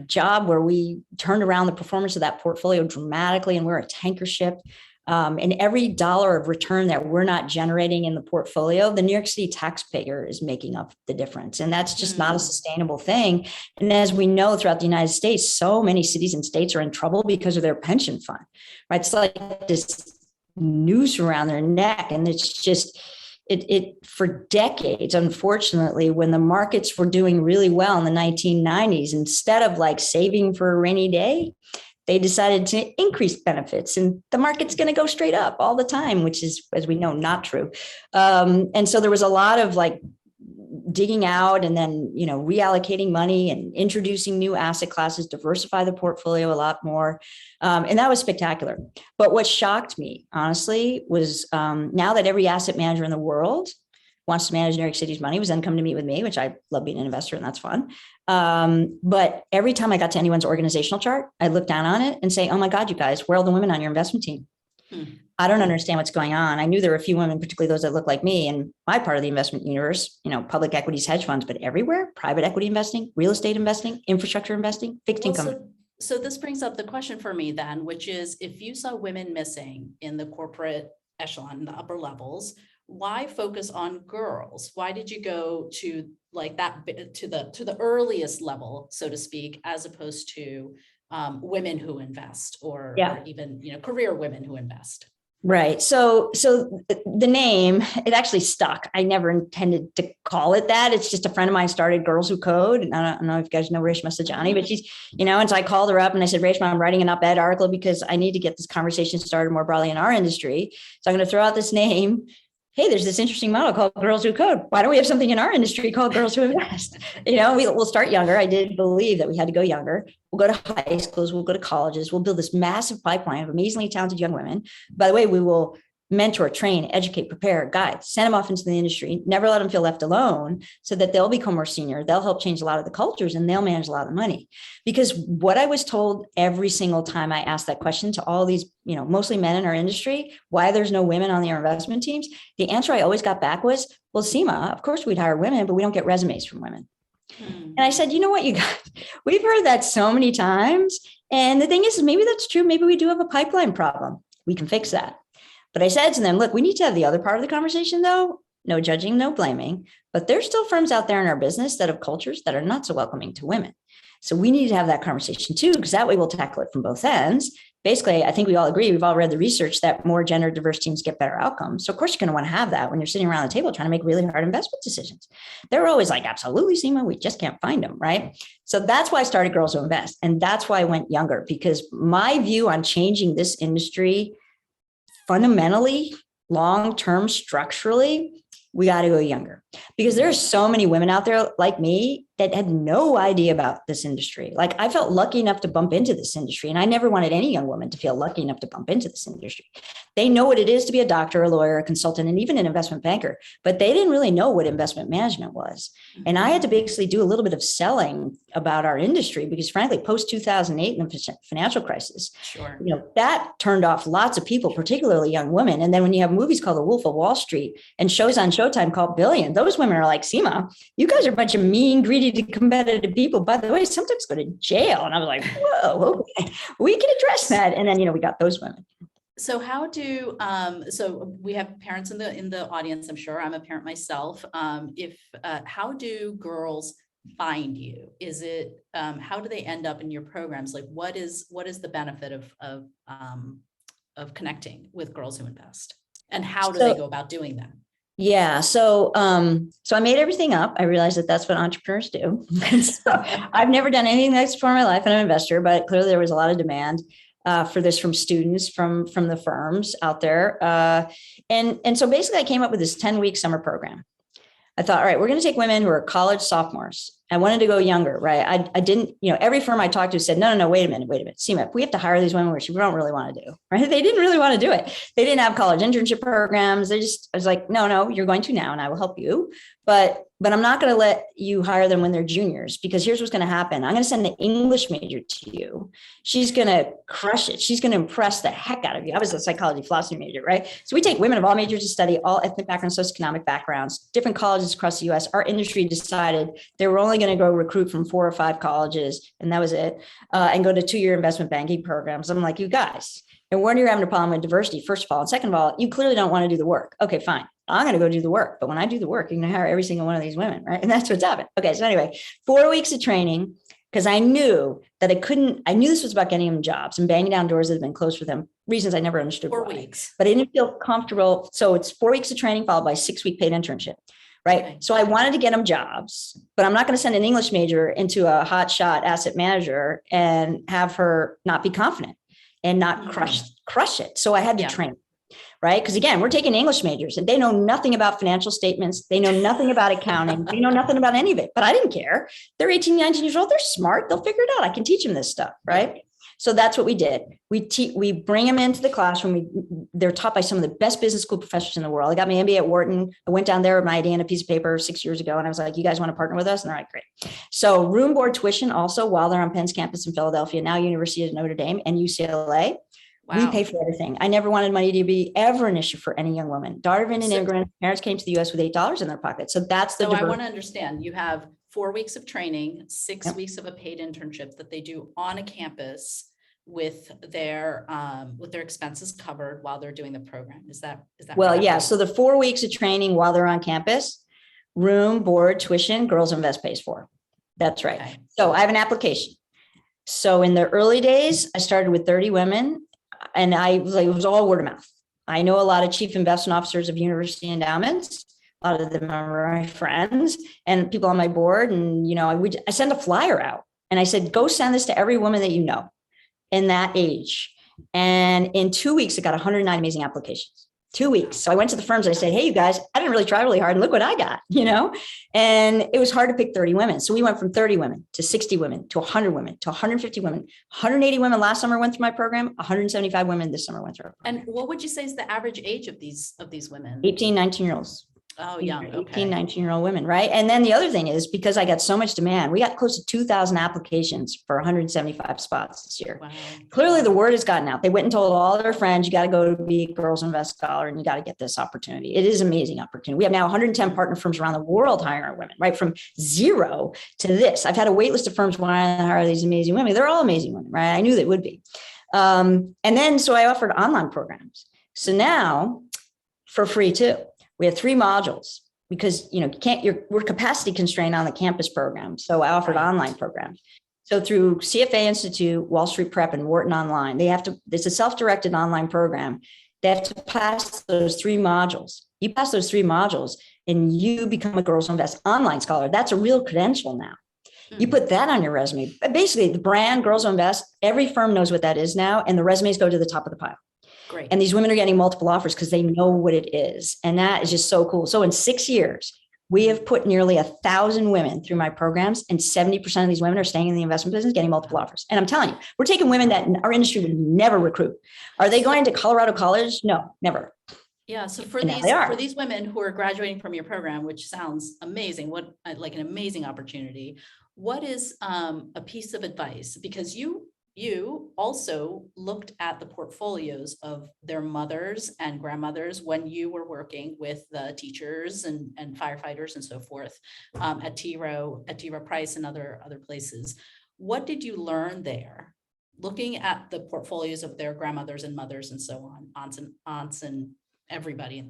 job where we turned around the performance of that portfolio dramatically. And we're a tanker ship. And every dollar of return that we're not generating in the portfolio, the New York City taxpayer is making up the difference. And that's just not a sustainable thing. And as we know throughout the United States, so many cities and states are in trouble because of their pension fund, right? It's like this noose around their neck. And it's just, it for decades, unfortunately, when the markets were doing really well in the 1990s, instead of like saving for a rainy day, they decided to increase benefits and the market's going to go straight up all the time, which is, as we know, not true. And so there was a lot of digging out and then, reallocating money and introducing new asset classes, diversify the portfolio a lot more. And that was spectacular. But what shocked me, honestly, was now that every asset manager in the world wants to manage New York City's money, was then come to meet with me, which I love being an investor and that's fun. But every time I got to anyone's organizational chart, I'd look down on it and say, oh my God, you guys, where are all the women on your investment team? I don't understand what's going on. I knew there were a few women, particularly those that look like me in my part of the investment universe, public equities, hedge funds, but everywhere, private equity investing, real estate investing, infrastructure investing, fixed income. So this brings up the question for me then, which is if you saw women missing in the corporate echelon, the upper levels, why focus on girls? Why did you go to like that to the earliest level, so to speak, as opposed to women who invest or even career women who invest? Right. So the name, it actually stuck. I never intended to call it that. It's just a friend of mine started Girls Who Code. And I don't know if you guys know Reshma Sajani, but she's, and so I called her up and I said, Reshma, I'm writing an op-ed article because I need to get this conversation started more broadly in our industry. So I'm going to throw out this name. Hey, there's this interesting model called Girls Who Code. Why don't we have something in our industry called Girls Who Invest? We'll start younger. I did believe that we had to go younger. We'll go to high schools, we'll go to colleges, we'll build this massive pipeline of amazingly talented young women. By the way, we will mentor, train, educate, prepare, guide, send them off into the industry, never let them feel left alone so that they'll become more senior. They'll help change a lot of the cultures and they'll manage a lot of the money. Because what I was told every single time I asked that question to all these, mostly men in our industry, why there's no women on their investment teams, the answer I always got back was, well, Seema, of course we'd hire women, but we don't get resumes from women. And I said, you know what, you guys, we've heard that so many times. And the thing is, maybe that's true. Maybe we do have a pipeline problem. We can fix that. But I said to them, look, we need to have the other part of the conversation, though. No judging, no blaming. But there's still firms out there in our business that have cultures that are not so welcoming to women. So we need to have that conversation, too, because that way we'll tackle it from both ends. Basically, I think we all agree, we've all read the research that more gender diverse teams get better outcomes. So of course, you're going to want to have that when you're sitting around the table trying to make really hard investment decisions. They're always like, absolutely, Seema, we just can't find them, right? So that's why I started Girls Who Invest. And that's why I went younger, because my view on changing this industry fundamentally, long-term, structurally, we got to go younger, because there's so many women out there like me that had no idea about this industry. Like I felt lucky enough to bump into this industry, and I never wanted any young woman to feel lucky enough to bump into this industry. They know what it is to be a doctor, a lawyer, a consultant, and even an investment banker, but they didn't really know what investment management was. And I had to basically do a little bit of selling about our industry because frankly, post 2008 and the financial crisis, Sure, that turned off lots of people, particularly young women. And then when you have movies called The Wolf of Wall Street and shows on Showtime called Billion, those women are like, Seema, you guys are a bunch of mean, greedy, competitive people. By the way, sometimes go to jail. And I was like, whoa, okay, we can address that. And then, we got those women. So how do so we have parents in the audience, I'm sure. I'm a parent myself. How do girls find you? Is it how do they end up in your programs? Like what is the benefit of connecting with Girls Who Invest? And how do they go about doing that? Yeah. So I made everything up. I realized that that's what entrepreneurs do. So I've never done anything like this before in my life. I'm an investor, but clearly there was a lot of demand for this from students, from the firms out there. And so basically I came up with this 10-week summer program. I thought, all right, we're going to take women who are college sophomores. I wanted to go younger, right? I didn't, every firm I talked to said, no, wait a minute. Seema, if we have to hire these women, which we don't really want to do, right? They didn't really want to do it. They didn't have college internship programs. I was like, no, you're going to now, and I will help you. But I'm not going to let you hire them when they're juniors, because here's what's going to happen. I'm going to send an English major to you. She's going to crush it. She's going to impress the heck out of you. I was a psychology philosophy major, right? So we take women of all majors to study, all ethnic backgrounds, socioeconomic backgrounds, different colleges across the US. Our industry decided they were only going to go recruit from 4 or 5 colleges, and that was it, and go to 2-year investment banking programs. I'm like, you guys, and when you're having a problem with diversity, first of all, and second of all, you clearly don't want to do the work. Okay, fine. I'm going to go do the work. But when I do the work, you're going to hire every single one of these women, right? And that's what's happened. Okay, so anyway, 4 weeks of training, because I knew that I knew this was about getting them jobs and banging down doors that had been closed for them, reasons I never understood 4 why. weeks. But I didn't feel comfortable. So it's 4 weeks of training followed by a 6-week paid internship, right? Okay. So I wanted to get them jobs, but I'm not going to send an English major into a hotshot asset manager and have her not be confident and not crush it. So I had to train. right? Because again, we're taking English majors and they know nothing about financial statements. They know nothing about accounting. They know nothing about any of it, but I didn't care. They're 18, 19 years old. They're smart. They'll figure it out. I can teach them this stuff, right? So that's what we did. We bring them into the classroom. They're taught by some of the best business school professors in the world. I got my MBA at Wharton. I went down there with my idea and a piece of paper 6 years ago. And I was like, you guys want to partner with us? And they're like, great. So room, board, tuition also while they're on Penn's campus in Philadelphia, now University of Notre Dame and UCLA. Wow. We pay for everything. I never wanted money to be ever an issue for any young woman. Daughter of an immigrant, parents came to the US with $8 in their pocket. So that's the So I want to understand, you have 4 weeks of training, 6 weeks of a paid internship that they do on a campus with their expenses covered while they're doing the program. Is that well, correct? yeah. So the 4 weeks of training while they're on campus, room, board, tuition, Girls Invest pays for. That's right. Okay. So I have an application. So in the early days, I started with 30 women and it was all word of mouth. I know a lot of chief investment officers of university endowments. A lot of them are my friends and people on my board. And, I send a flyer out and I said, go send this to every woman that you know in that age. And in 2 weeks, it got 109 amazing applications. 2 weeks. So I went to the firms and I said, hey, you guys, I didn't really try really hard and look what I got, and it was hard to pick 30 women. So we went from 30 women to 60 women to 100 women to 150 women, 180 women last summer went through my program, 175 women this summer went through our program. And what would you say is the average age of these women? 18, 19-year-olds. Oh, young. 18, Okay. 19-year-old women, right? And then the other thing is because I got so much demand, we got close to 2,000 applications for 175 spots this year. Wow. Clearly the word has gotten out. They went and told all their friends, you got to go to be a Girls Invest Scholar and you got to get this opportunity. It is an amazing opportunity. We have now 110 partner firms around the world hiring our women, right? From zero to this. I've had a wait list of firms wanting to hire these amazing women. They're all amazing women, right? I knew they would be. And then, so I offered online programs. So now for free too, we have 3 modules. Because we're capacity constrained on the campus program. So I offered online programs. So through CFA Institute, Wall Street Prep, and Wharton Online, it's a self-directed online program. They have to pass those 3 modules. You pass those 3 modules and you become a Girls Invest online scholar. That's a real credential now. You put that on your resume. Basically, the brand Girls Invest, every firm knows what that is now, and the resumes go to the top of the pile. Great. And these women are getting multiple offers because they know what it is. And that is just so cool. So in 6 years, we have put nearly 1,000 women through my programs, and 70% of these women are staying in the investment business, getting multiple offers. And I'm telling you, we're taking women that our industry would never recruit. Are they going to Colorado College? No, never. Yeah. So for these women who are graduating from your program, which sounds amazing, like an amazing opportunity, what is a piece of advice? Because you also looked at the portfolios of their mothers and grandmothers when you were working with the teachers and firefighters and so forth at T. Rowe Price and other places. What did you learn there, looking at the portfolios of their grandmothers and mothers and so on, aunts and everybody,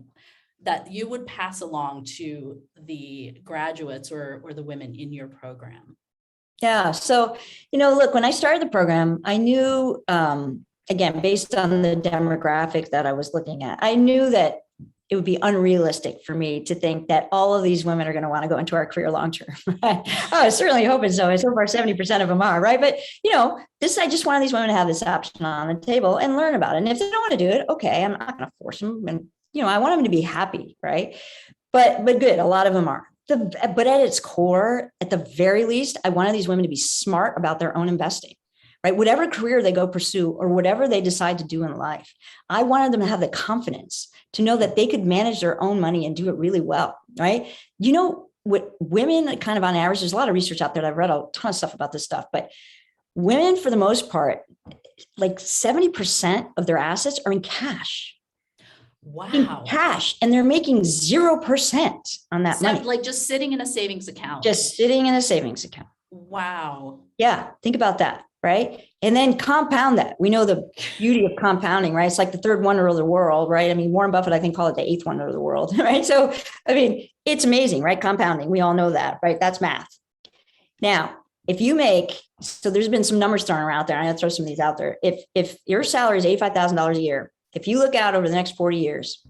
that you would pass along to the graduates or the women in your program? Yeah. So, look, when I started the program, I knew, again, based on the demographic that I was looking at, I knew that it would be unrealistic for me to think that all of these women are going to want to go into our career long-term. Right? I was certainly hoping so. So far, 70% of them are, right? But, I just wanted these women to have this option on the table and learn about it. And if they don't want to do it, okay, I'm not going to force them. And, I want them to be happy, right? But good, a lot of them are. But at its core, at the very least, I wanted these women to be smart about their own investing, right? Whatever career they go pursue or whatever they decide to do in life, I wanted them to have the confidence to know that they could manage their own money and do it really well, right? What women kind of on average, there's a lot of research out there. I've read a ton of stuff about this stuff, but women, for the most part, like 70% of their assets are in cash. Wow. In cash, and they're making 0% on that money. Like just sitting in a savings account. Just sitting in a savings account. Wow. Yeah. Think about that. Right. And then compound that. We know the beauty of compounding, right? It's like the 3rd wonder of the world, right? I mean, Warren Buffett, I think, call it the 8th wonder of the world, right? So, I mean, it's amazing, right? Compounding. We all know that, right? That's math. Now, if you so there's been some numbers thrown around there. I'm going to throw some of these out there. If your salary is $85,000 a year, if you look out over the next 40 years,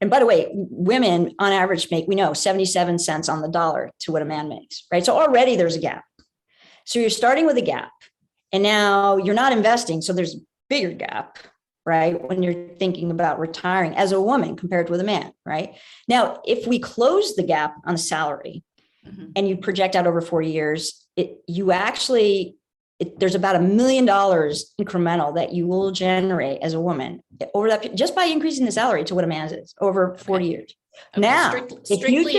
and by the way, women on average make, we know, 77 cents on the dollar to what a man makes, right? So already there's a gap. So you're starting with a gap, and now you're not investing. So there's a bigger gap, right? When you're thinking about retiring as a woman compared with a man, right? Now, if we close the gap on salary and you project out over 40 years, there's about $1 million incremental that you will generate as a woman over that, just by increasing the salary to what a man's is over 40 years. Okay, Now, strictly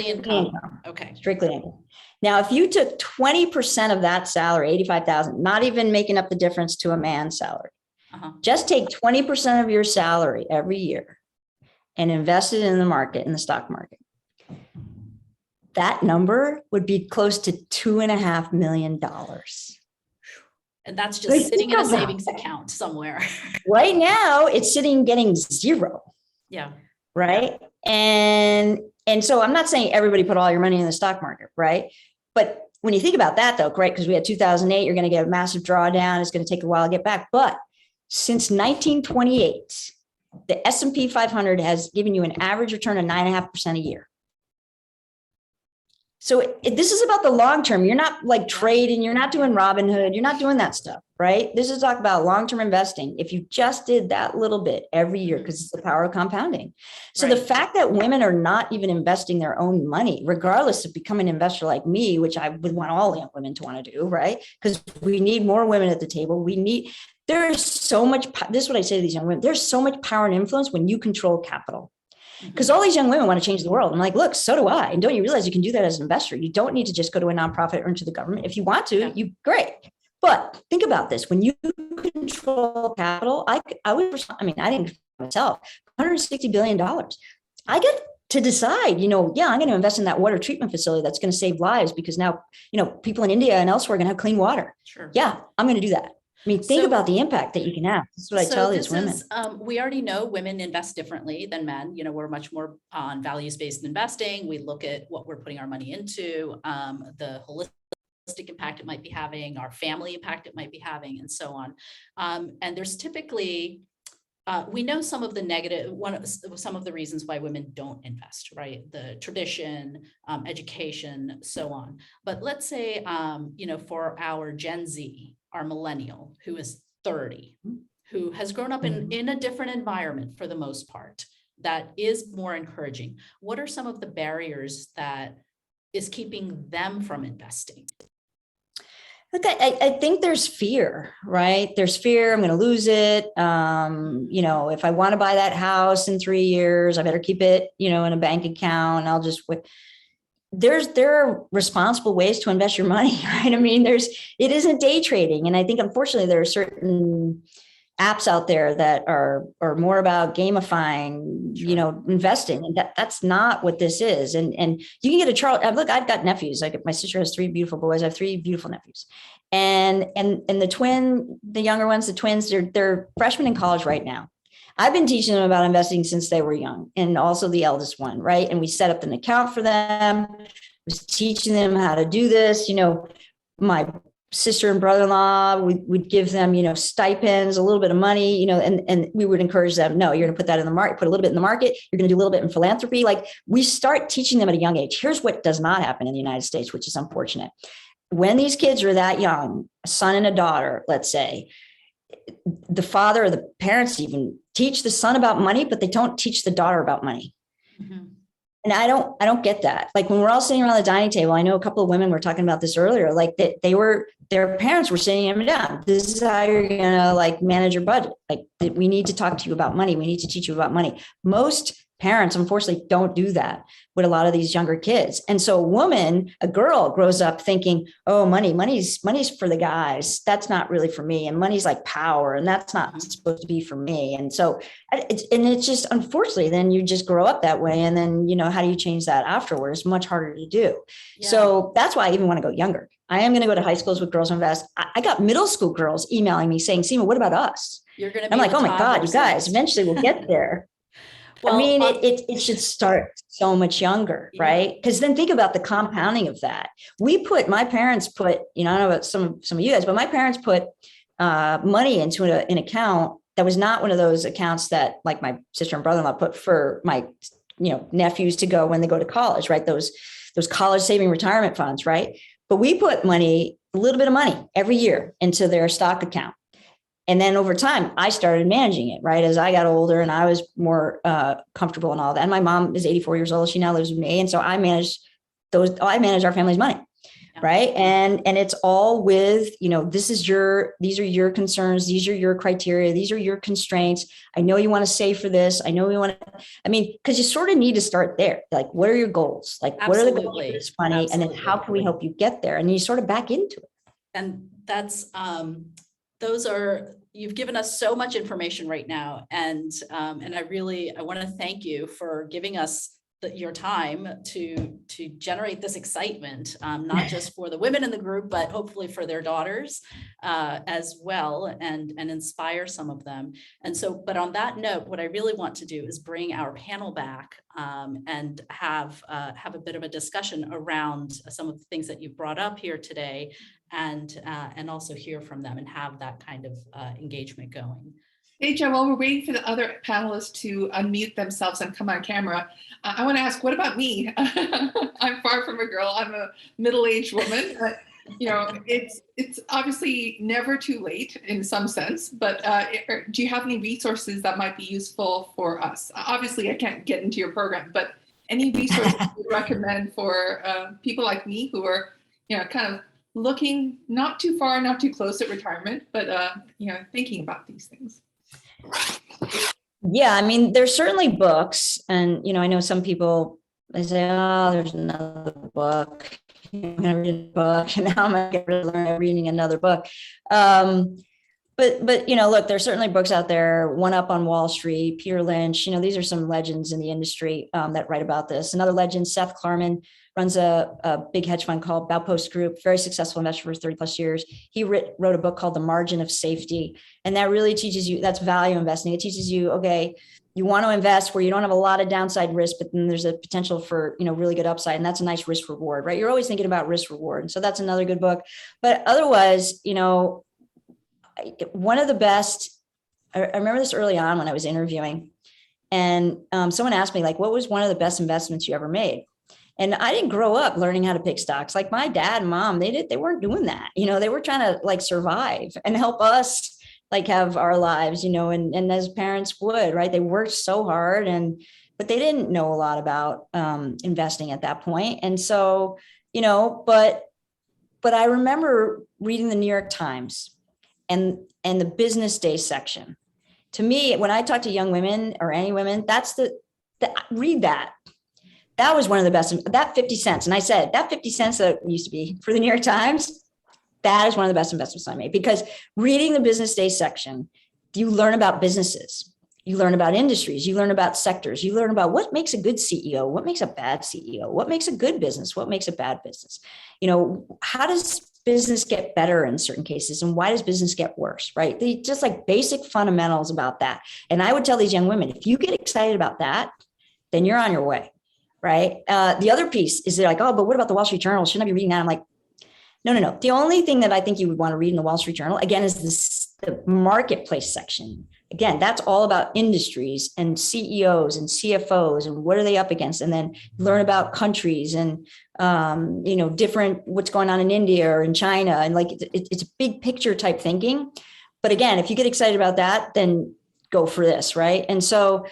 income. Okay. Strictly income. Now, if you took 20% of that salary, 85,000, not even making up the difference to a man's salary, just take 20% of your salary every year and invest it in the market, in the stock market. That number would be close to $2.5 million. And that's just sitting in a savings account somewhere. Right now, it's sitting getting zero. Yeah. Right. And so I'm not saying everybody put all your money in the stock market, right? But when you think about that, though, right, because we had 2008, you're going to get a massive drawdown. It's going to take a while to get back. But since 1928, the S&P 500 has given you an average return of 9.5% a year. So this is about the long term. You're not like trading. You're not doing Robinhood. You're not doing that stuff, right? This is talk about long-term investing. If you just did that little bit every year, because it's the power of compounding. So the fact that women are not even investing their own money, regardless of becoming an investor like me, which I would want all young women to want to do, right? Because we need more women at the table. There's so much, this is what I say to these young women, there's so much power and influence when you control capital. Because all these young women want to change the world. I'm like, look, so do I. And don't you realize you can do that as an investor? You don't need to just go to a nonprofit or into the government. If you want to, great. But think about this. When you control capital, I didn't myself, $160 billion. I get to decide, I'm going to invest in that water treatment facility that's going to save lives because now, people in India and elsewhere are going to have clean water. Sure. Yeah, I'm going to do that. Think about the impact that you can have. That's what I tell these women. We already know women invest differently than men. We're much more on values-based investing. We look at what we're putting our money into, the holistic impact it might be having, our family impact it might be having, and so on. And there's typically, we know some of the some of the reasons why women don't invest, right? The tradition, education, so on. But let's say, for our Gen Z, our millennial who is 30, who has grown up in a different environment for the most part, that is more encouraging. What are some of the barriers that is keeping them from investing? Look, I think there's fear, right? There's fear. I'm going to lose it. If I want to buy that house in 3 years, I better keep it, in a bank account. I'll just wait. There are responsible ways to invest your money, right? It isn't day trading. And I think, unfortunately, there are certain apps out there that are more about gamifying, investing. And that's not what this is. And you can get a chart. Look, I've got nephews. My sister has 3 beautiful boys. I have 3 beautiful nephews. And the younger ones, the twins, they're freshmen in college right now. I've been teaching them about investing since they were young, and also the eldest one, right? And we set up an account for them. I was teaching them how to do this. My sister and brother-in-law, we'd give them, stipends, a little bit of money, and we would encourage them, no, you're going to put that in the market, put a little bit in the market. You're going to do a little bit in philanthropy. We start teaching them at a young age. Here's what does not happen in the United States, which is unfortunate. When these kids are that young, a son and a daughter, let's say, the father or the parents even teach the son about money, but they don't teach the daughter about money. Mm-hmm. And I don't get that. When we're all sitting around the dining table, I know a couple of women were talking about this earlier, their parents were sitting them down. This is how you're going to manage your budget. We need to talk to you about money. We need to teach you about money. Most parents, unfortunately, don't do that with a lot of these younger kids. And so a girl grows up thinking, oh, money's for the guys. That's not really for me. And money's like power. And that's not supposed to be for me. And so it's just, unfortunately, then you just grow up that way. And then, how do you change that afterwards? It's much harder to do. Yeah. So that's why I even want to go younger. I am going to go to high schools with Girls Invest. I got middle school girls emailing me saying, Seema, what about us? You're going to I'm like, oh my God, you guys, eventually we'll get there. Well, it should start so much younger, right? Because then think about the compounding of that. My parents put, I don't know about some of you guys, but my parents put money into an account that was not one of those accounts that my sister and brother-in-law put for my, nephews to go when they go to college, right? Those college saving retirement funds, right? But we put a little bit of money every year into their stock account. And then over time, I started managing it, right? As I got older and I was more comfortable and all that. And my mom is 84 years old. She now lives with me. And so I manage our family's money. Right. And it's all with, these are your concerns. These are your criteria. These are your constraints. I know you want to save for this. I know because you sort of need to start there. Like, what are your goals? Like, what are the goals for this money? And then how can we help you get there? And you sort of back into it. And that's, you've given us so much information right now. And I want to thank you for giving us your time to generate this excitement, not just for the women in the group, but hopefully for their daughters as well, and inspire some of them. And so, but on that note, what I really want to do is bring our panel back and have a bit of a discussion around some of the things that you brought up here today, and also hear from them and have that kind of engagement going. Deja, while we're waiting for the other panelists to unmute themselves and come on camera, I want to ask, what about me? I'm far from a girl. I'm a middle-aged woman. But, it's obviously never too late in some sense, but do you have any resources that might be useful for us? Obviously, I can't get into your program, but any resources you recommend for people like me who are, kind of looking not too far, not too close at retirement, but, thinking about these things? Yeah, I mean, there's certainly books, and I know some people, they say, "Oh, there's another book. I'm gonna read a book, and now I'm gonna get rid of reading another book." But look, there's certainly books out there. One Up on Wall Street, Peter Lynch. These are some legends in the industry that write about this. Another legend, Seth Klarman, runs a big hedge fund called Baupost Group, very successful investor for 30 plus years. He wrote a book called The Margin of Safety. And that really teaches you, that's value investing. It teaches you, okay, you want to invest where you don't have a lot of downside risk, but then there's a potential for, really good upside. And that's a nice risk reward, right? You're always thinking about risk reward. And so that's another good book. But otherwise, one of the best, I remember this early on when I was interviewing, and someone asked me, like, what was one of the best investments you ever made? And I didn't grow up learning how to pick stocks. Like my dad and mom, they weren't doing that. They were trying to like survive and help us like have our lives, and as parents would, right? They worked so hard, but they didn't know a lot about investing at that point. And so, but I remember reading the New York Times and the business day section. To me, when I talk to young women or any women, read that. That was one of the best, that 50 cents. And I said, that 50 cents that used to be for the New York Times, that is one of the best investments I made, because reading the business day section, you learn about businesses, you learn about industries, you learn about sectors, you learn about what makes a good CEO, what makes a bad CEO, what makes a good business, what makes a bad business. How does business get better in certain cases, and why does business get worse, right? They just like basic fundamentals about that. And I would tell these young women, if you get excited about that, then you're on your way. Right. The other piece is they're like, oh, but what about the Wall Street Journal? Shouldn't I be reading that? I'm like, no. The only thing that I think you would want to read in the Wall Street Journal, again, is the marketplace section. Again, that's all about industries and CEOs and CFOs and what are they up against? And then learn about countries and, different, what's going on in India or in China. And like, it's a big picture type thinking. But again, if you get excited about that, then go for this. Right. And so,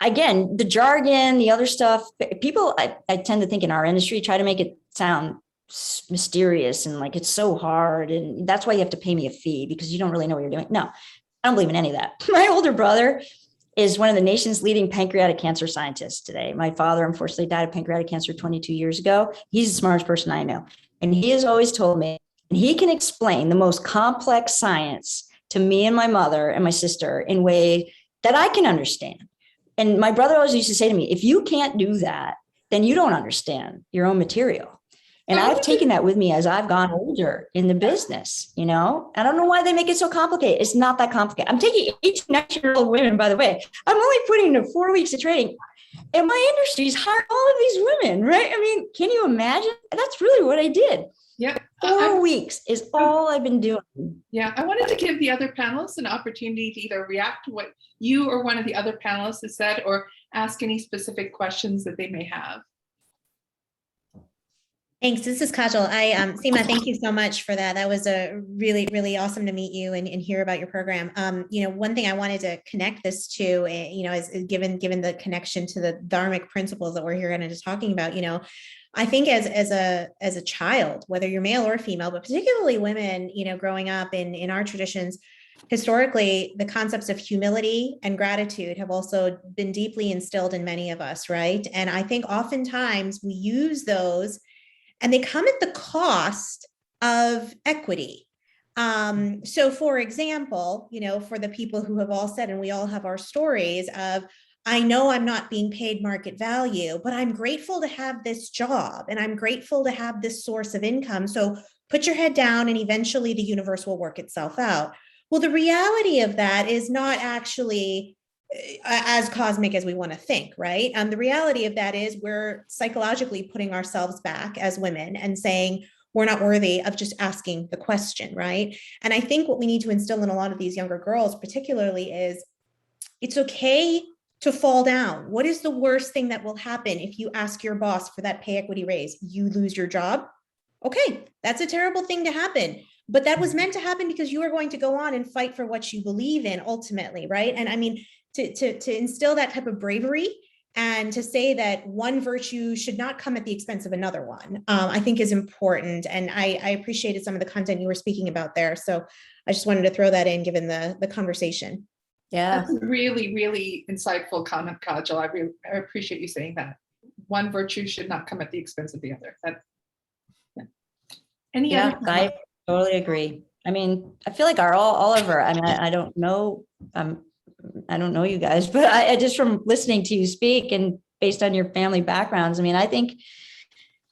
again, the jargon, the other stuff, people, I tend to think in our industry, try to make it sound mysterious and like it's so hard. And that's why you have to pay me a fee, because you don't really know what you're doing. No, I don't believe in any of that. My older brother is one of the nation's leading pancreatic cancer scientists today. My father, unfortunately, died of pancreatic cancer 22 years ago. He's the smartest person I know. And he has always told me, and he can explain the most complex science to me and my mother and my sister in a way that I can understand. And my brother always used to say to me, if you can't do that, then you don't understand your own material. And I've taken that with me as I've gone older in the business, I don't know why they make it so complicated. It's not that complicated. I'm taking 18, 19-year-old women, by the way. I'm only putting in 4 weeks of training. And my industry's hired all of these women, right? I mean, can you imagine? That's really what I did. Yeah. 4 weeks is all I've been doing. Yeah, I wanted to give the other panelists an opportunity to either react to what you or one of the other panelists has said, or ask any specific questions that they may have. Thanks. This is Kajal. Seema, thank you so much for that. That was a really, really awesome to meet you and hear about your program. One thing I wanted to connect this to, is given the connection to the Dharmic principles that we're here kind of just talking about, I think as a child, whether you're male or female, but particularly women, growing up in our traditions, historically, the concepts of humility and gratitude have also been deeply instilled in many of us, right? And I think oftentimes we use those and they come at the cost of equity. So for example, for the people who have all said, and we all have our stories of, I know I'm not being paid market value, but I'm grateful to have this job and I'm grateful to have this source of income. So put your head down and eventually the universe will work itself out. Well, the reality of that is not actually as cosmic as we want to think, right? The reality of that is we're psychologically putting ourselves back as women and saying we're not worthy of just asking the question, right? And I think what we need to instill in a lot of these younger girls particularly is it's okay to fall down. What is the worst thing that will happen if you ask your boss for that pay equity raise? You lose your job? Okay, that's a terrible thing to happen. But that was meant to happen because you are going to go on and fight for what you believe in ultimately, right? And I mean, to instill that type of bravery and to say that one virtue should not come at the expense of another one, I think is important. And I appreciated some of the content you were speaking about there. So I just wanted to throw that in given the conversation. Yeah. That's a really, really insightful comment, Kajal. I appreciate you saying that. One virtue should not come at the expense of the other. Any other? I totally agree. I mean, I feel like all of our, I mean, I don't know, I don't know you guys, but I just from listening to you speak and based on your family backgrounds, I mean, I think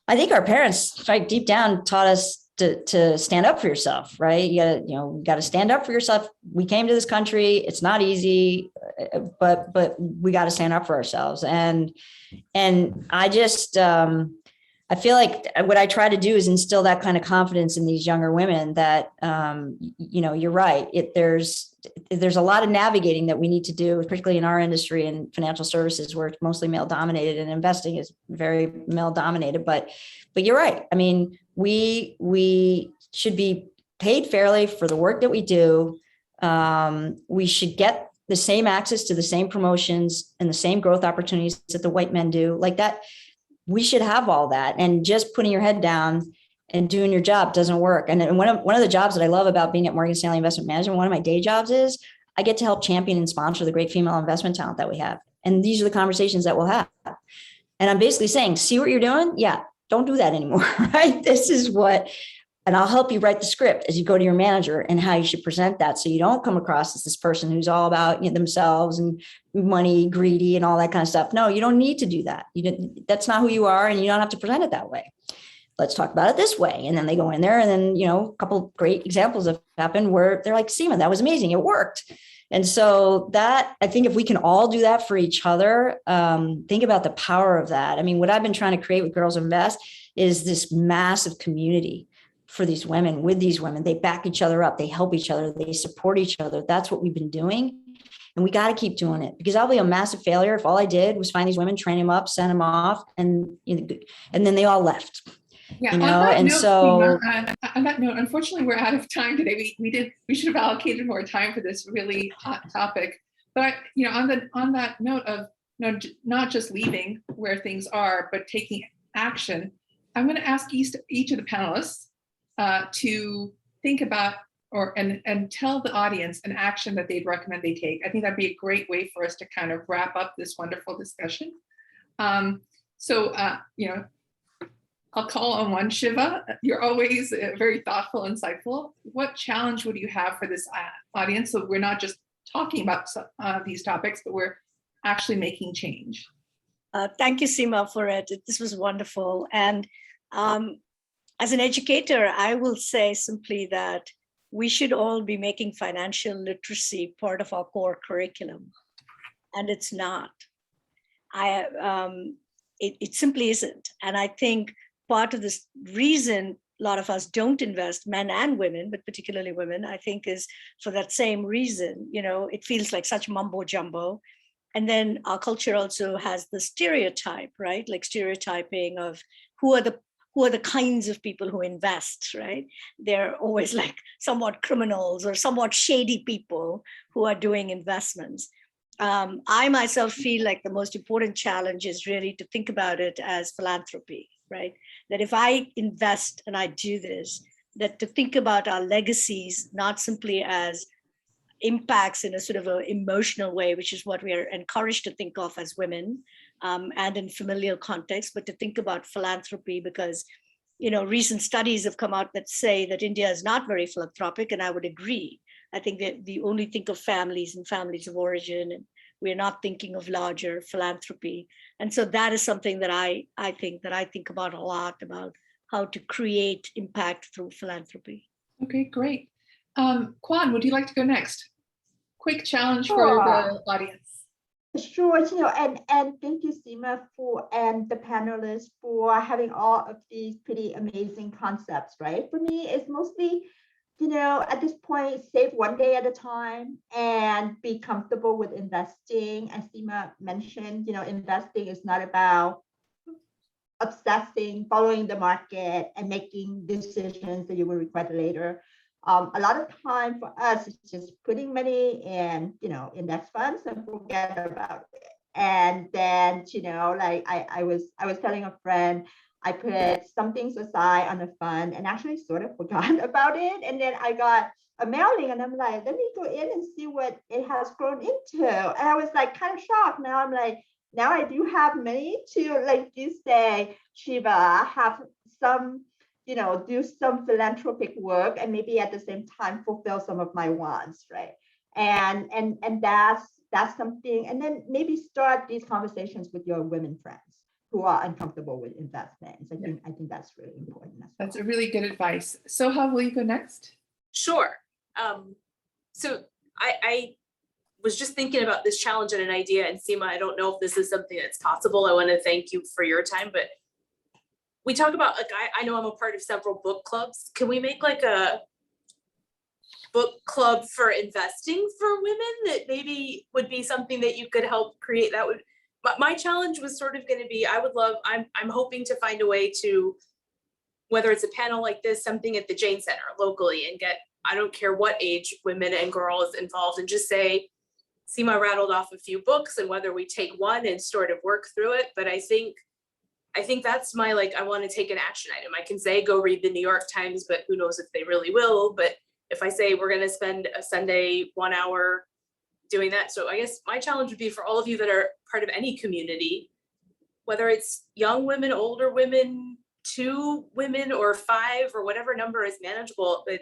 our parents, like deep down, taught us to stand up for yourself, right? You got to stand up for yourself. We came to this country. It's not easy, but we got to stand up for ourselves. And I just, I feel like what I try to do is instill that kind of confidence in these younger women that, you're right. There's a lot of navigating that we need to do, particularly in our industry and financial services, where it's mostly male dominated and investing is very male dominated. But you're right. I mean, we should be paid fairly for the work that we do. We should get the same access to the same promotions and the same growth opportunities that the white men do, like that. We should have all that, and just putting your head down and doing your job doesn't work. And one of the jobs that I love about being at Morgan Stanley Investment Management, one of my day jobs is I get to help champion and sponsor the great female investment talent that we have. And these are the conversations that we'll have. And I'm basically saying, see what you're doing? Yeah, don't do that anymore, right? This is what, and I'll help you write the script as you go to your manager and how you should present that. So you don't come across as this person who's all about themselves and money, greedy and all that kind of stuff. No, you don't need to do that. That's not who you are, and you don't have to present it that way. Let's talk about it this way. And then they go in there, and then, a couple of great examples have happened where they're like, Seema, that was amazing. It worked. And so that, I think if we can all do that for each other, think about the power of that. I mean, what I've been trying to create with Girls Invest is this massive community for these women, with these women. They back each other up. They help each other. They support each other. That's what we've been doing. And we got to keep doing it, because I'll be a massive failure if all I did was find these women, train them up, send them off, and then they all left. Yeah, and note, so on that note, unfortunately, we're out of time today. We should have allocated more time for this really hot topic. But on that note of not just leaving where things are, but taking action, I'm going to ask each of the panelists to think about and tell the audience an action that they'd recommend they take. I think that'd be a great way for us to kind of wrap up this wonderful discussion. I'll call on one. Shiva, you're always very thoughtful, insightful. What challenge would you have for this audience? So we're not just talking about these topics, but we're actually making change. Thank you, Seema, for it. This was wonderful. And as an educator, I will say simply that we should all be making financial literacy part of our core curriculum. And it's not. It simply isn't. And I think part of this reason a lot of us don't invest, men and women, but particularly women, I think is for that same reason. It feels like such mumbo jumbo. And then our culture also has the stereotype, right? Like stereotyping of who are the who are the kinds of people who invest, right? They're always like somewhat criminals or somewhat shady people who are doing investments. I myself feel like the most important challenge is really to think about it as philanthropy, right? That if I invest and I do this, that to think about our legacies, not simply as impacts in a sort of an emotional way, which is what we are encouraged to think of as women, and in familial context, but to think about philanthropy, because recent studies have come out that say that India is not very philanthropic, and I would agree. I think that we only think of families and families of origin, and we're not thinking of larger philanthropy. And so that is something that I think about a lot, about how to create impact through philanthropy. Okay, great. Kwan, would you like to go next? Quick challenge for the audience. Sure, and thank you, Seema, and the panelists for having all of these pretty amazing concepts, right? For me, it's mostly, at this point, save one day at a time and be comfortable with investing. As Seema mentioned, investing is not about obsessing, following the market, and making decisions that you will regret later. A lot of time for us is just putting money in, index funds and forget about it. And then, like I was telling a friend, I put some things aside on a fund and actually sort of forgot about it. And then I got a mailing and I'm like, let me go in and see what it has grown into. And I was like kind of shocked. Now I'm like, now I do have money to, like you say, Shiva, have some, do some philanthropic work and maybe at the same time fulfill some of my wants, right? And that's something. And then maybe start these conversations with your women friends who are uncomfortable with investments. I think that's really important. That's a really good advice. Soha, will you go next? Sure. So I was just thinking about this challenge and an idea, and Seema, I don't know if this is something that's possible. I want to thank you for your time, but we talk about, like, I know I'm a part of several book clubs. Can we make like a book club for investing for women that maybe would be something that you could help create? That would, my challenge was sort of going to be, I'm hoping to find a way to, whether it's a panel like this, something at the Jane Center locally, and get, I don't care what age, women and girls involved, and just say, Seema rattled off a few books, and whether we take one and sort of work through it. But I think that's my, like, I want to take an action item. I can say, go read the New York Times, but who knows if they really will. But if I say we're going to spend a Sunday 1 hour doing that. So I guess my challenge would be for all of you that are part of any community, whether it's young women, older women, 2 women or 5 or whatever number is manageable, but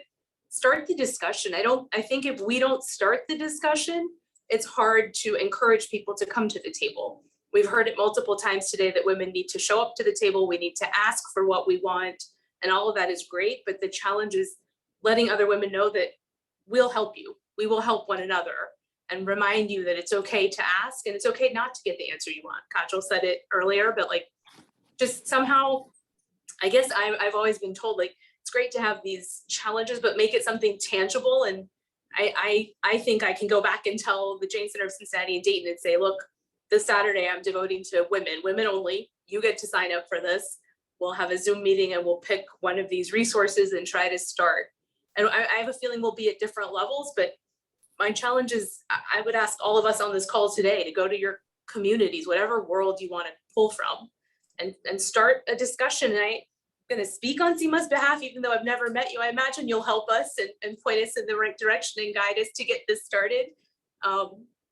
start the discussion. I think if we don't start the discussion, it's hard to encourage people to come to the table. We've heard it multiple times today that women need to show up to the table. We need to ask for what we want, and all of that is great. But the challenge is letting other women know that we'll help you. We will help one another, and remind you that it's okay to ask, and it's okay not to get the answer you want. Kajal said it earlier, but like, just somehow, I guess I've always been told, like, it's great to have these challenges, but make it something tangible. And I think I can go back and tell the Jane Center of Cincinnati and Dayton and say, look, this Saturday I'm devoting to women only. You get to sign up for this. We'll have a Zoom meeting and we'll pick one of these resources and try to start. And I have a feeling we'll be at different levels, but my challenge is, I would ask all of us on this call today to go to your communities, whatever world you want to pull from, and start a discussion. And I'm going to speak on Seema's behalf, even though I've never met you. I imagine you'll help us and point us in the right direction and guide us to get this started.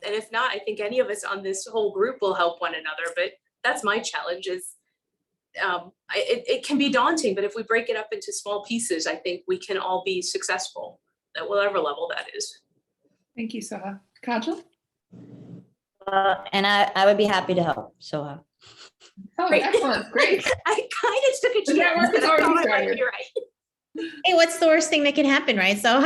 And if not, I think any of us on this whole group will help one another. But that's my challenge is, it can be daunting, but if we break it up into small pieces, I think we can all be successful at whatever level that is. Thank you, Soha. Kajal? And I would be happy to help. So. Oh, great. Excellent. Great. I kind of took a The chance. network is already started. You're right. Hey, what's the worst thing that can happen, right? So,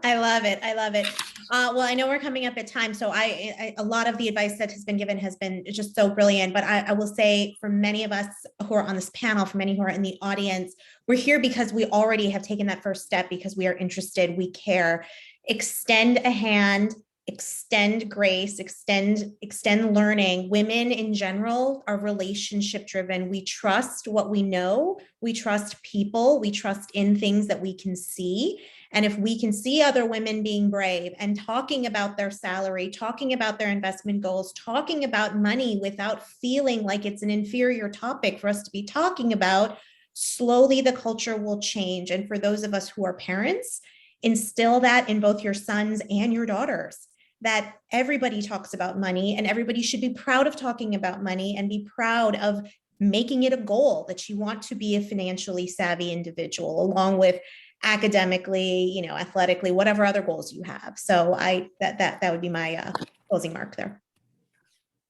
I love it. I love it. Well, I know we're coming up at time, so a lot of the advice that has been given has been just so brilliant. But I will say, for many of us who are on this panel, for many who are in the audience, we're here because we already have taken that first step, because we are interested, we care. Extend a hand, extend grace, extend learning. Women in general are relationship driven. We trust what we know. We trust people. We trust in things that we can see. And if we can see other women being brave and talking about their salary, talking about their investment goals, talking about money without feeling like it's an inferior topic for us to be talking about, slowly the culture will change. And for those of us who are parents, instill that in both your sons and your daughters, that everybody talks about money and everybody should be proud of talking about money and be proud of making it a goal that you want to be a financially savvy individual, along with academically, athletically, whatever other goals you have. So that would be my closing mark there.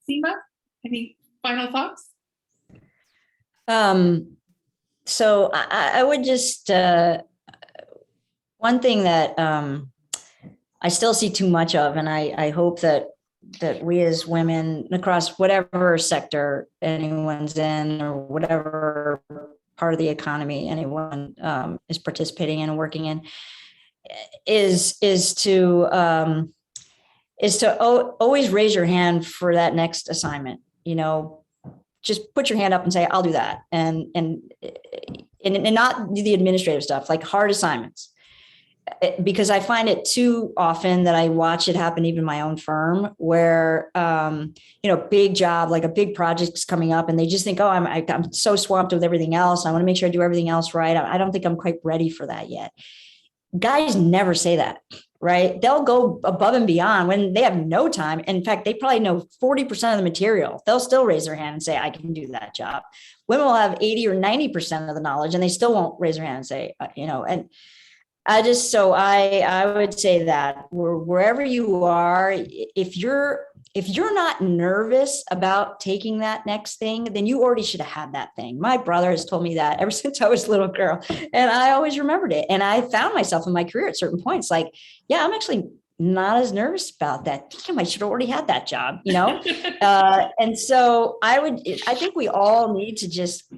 Seema, any final thoughts? So I would just, one thing that I still see too much of, and I hope that we as women across whatever sector anyone's in or whatever part of the economy anyone is participating in and working in, is to always raise your hand for that next assignment. Just put your hand up and say, I'll do that. And not do the administrative stuff, like hard assignments. Because I find it too often that I watch it happen even in my own firm where, big job, like a big project's coming up and they just think, oh, I'm so swamped with everything else. I want to make sure I do everything else right. I don't think I'm quite ready for that yet. Guys never say that, right? They'll go above and beyond when they have no time. In fact, they probably know 40% of the material. They'll still raise their hand and say, I can do that job. Women will have 80 or 90% of the knowledge and they still won't raise their hand and say, and I would say that wherever you are, if you're not nervous about taking that next thing, then you already should have had that thing. My brother has told me that ever since I was a little girl, and I always remembered it. And I found myself in my career at certain points, like, yeah, I'm actually not as nervous about that. Damn, I should have already had that job, And so I think we all need to just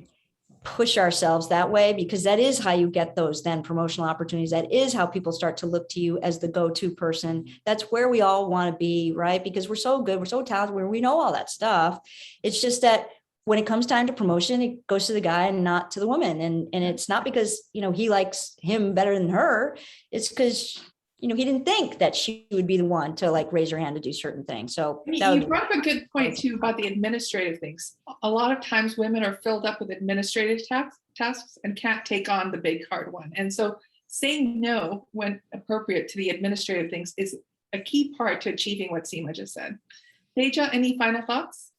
push ourselves that way, because that is how you get those then promotional opportunities. That is how people start to look to you as the go-to person. That's where we all want to be, right? Because we're so good, we're so talented, we know all that stuff. It's just that when it comes time to promotion, it goes to the guy and not to the woman. And it's not because, he likes him better than her. It's because, he didn't think that she would be the one to like raise her hand to do certain things. So you brought up a good point too about the administrative things. A lot of times women are filled up with administrative tasks and can't take on the big hard one. And so saying no when appropriate to the administrative things is a key part to achieving what Seema just said. Deja, any final thoughts?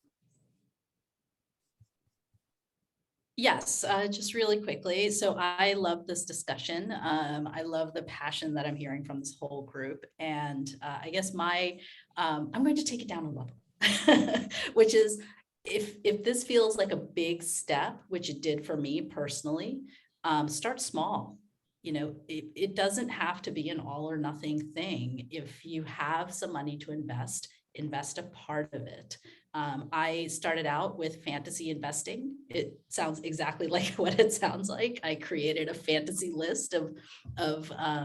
Yes, just really quickly. So I love this discussion. I love the passion that I'm hearing from this whole group. And I guess I'm going to take it down a level, which is if this feels like a big step, which it did for me personally, start small. It doesn't have to be an all or nothing thing. If you have some money to invest a part of it. I started out with fantasy investing. It sounds exactly like what it sounds like. I created a fantasy list of a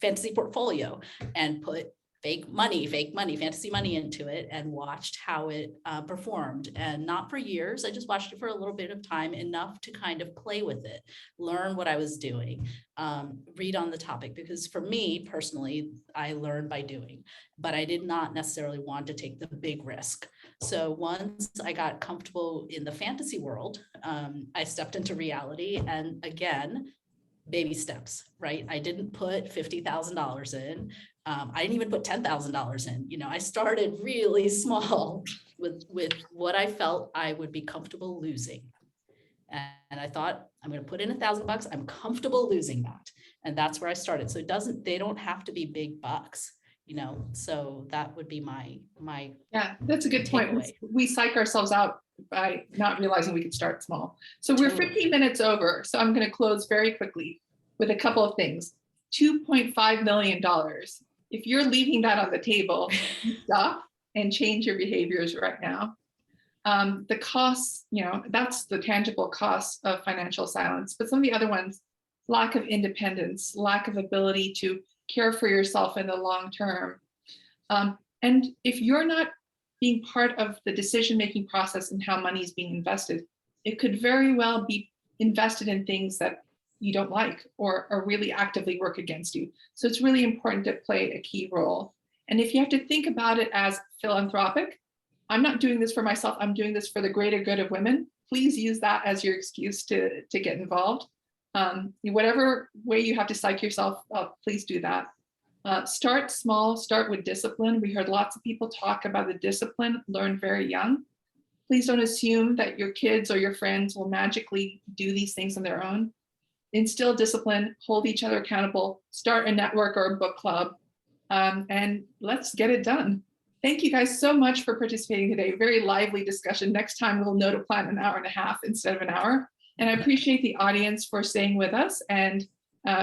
fantasy portfolio and put fake money, fantasy money into it and watched how it performed. And not for years, I just watched it for a little bit of time, enough to kind of play with it, learn what I was doing, read on the topic. Because for me personally, I learned by doing, but I did not necessarily want to take the big risk. So once I got comfortable in the fantasy world, I stepped into reality. And again, baby steps, right? I didn't put $50,000 in. I didn't even put $10,000 in. I started really small with what I felt I would be comfortable losing. And I thought, I'm going to put in $1,000. I'm comfortable losing that. And that's where I started. So they don't have to be big bucks, so that would be my yeah, that's a good point. We psych ourselves out by not realizing we could start small. So we're 15 minutes over. So I'm going to close very quickly with a couple of things. $2.5 million. If you're leaving that on the table, stop and change your behaviors right now. The costs, that's the tangible costs of financial silence. But some of the other ones, lack of independence, lack of ability to care for yourself in the long term, And if you're not being part of the decision-making process and how money is being invested, it could very well be invested in things that you don't like or really actively work against you. So it's really important to play a key role. And if you have to think about it as philanthropic, I'm not doing this for myself, I'm doing this for the greater good of women, please use that as your excuse to get involved. Whatever way you have to psych yourself up, please do that. Start small, start with discipline. We heard lots of people talk about the discipline learned very young. Please don't assume that your kids or your friends will magically do these things on their own. Instill discipline, hold each other accountable, start a network or a book club, and let's get it done. Thank you guys so much for participating today. Very lively discussion. Next time we'll know to plan an hour and a half instead of an hour. And I appreciate the audience for staying with us and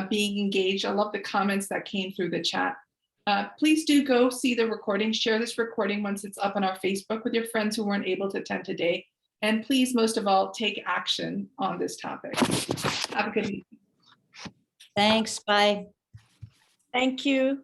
being engaged. I love the comments that came through the chat. Please do go see the recording, share this recording once it's up on our Facebook with your friends who weren't able to attend today. And please, most of all, take action on this topic. Have a good evening. Thanks. Bye. Thank you.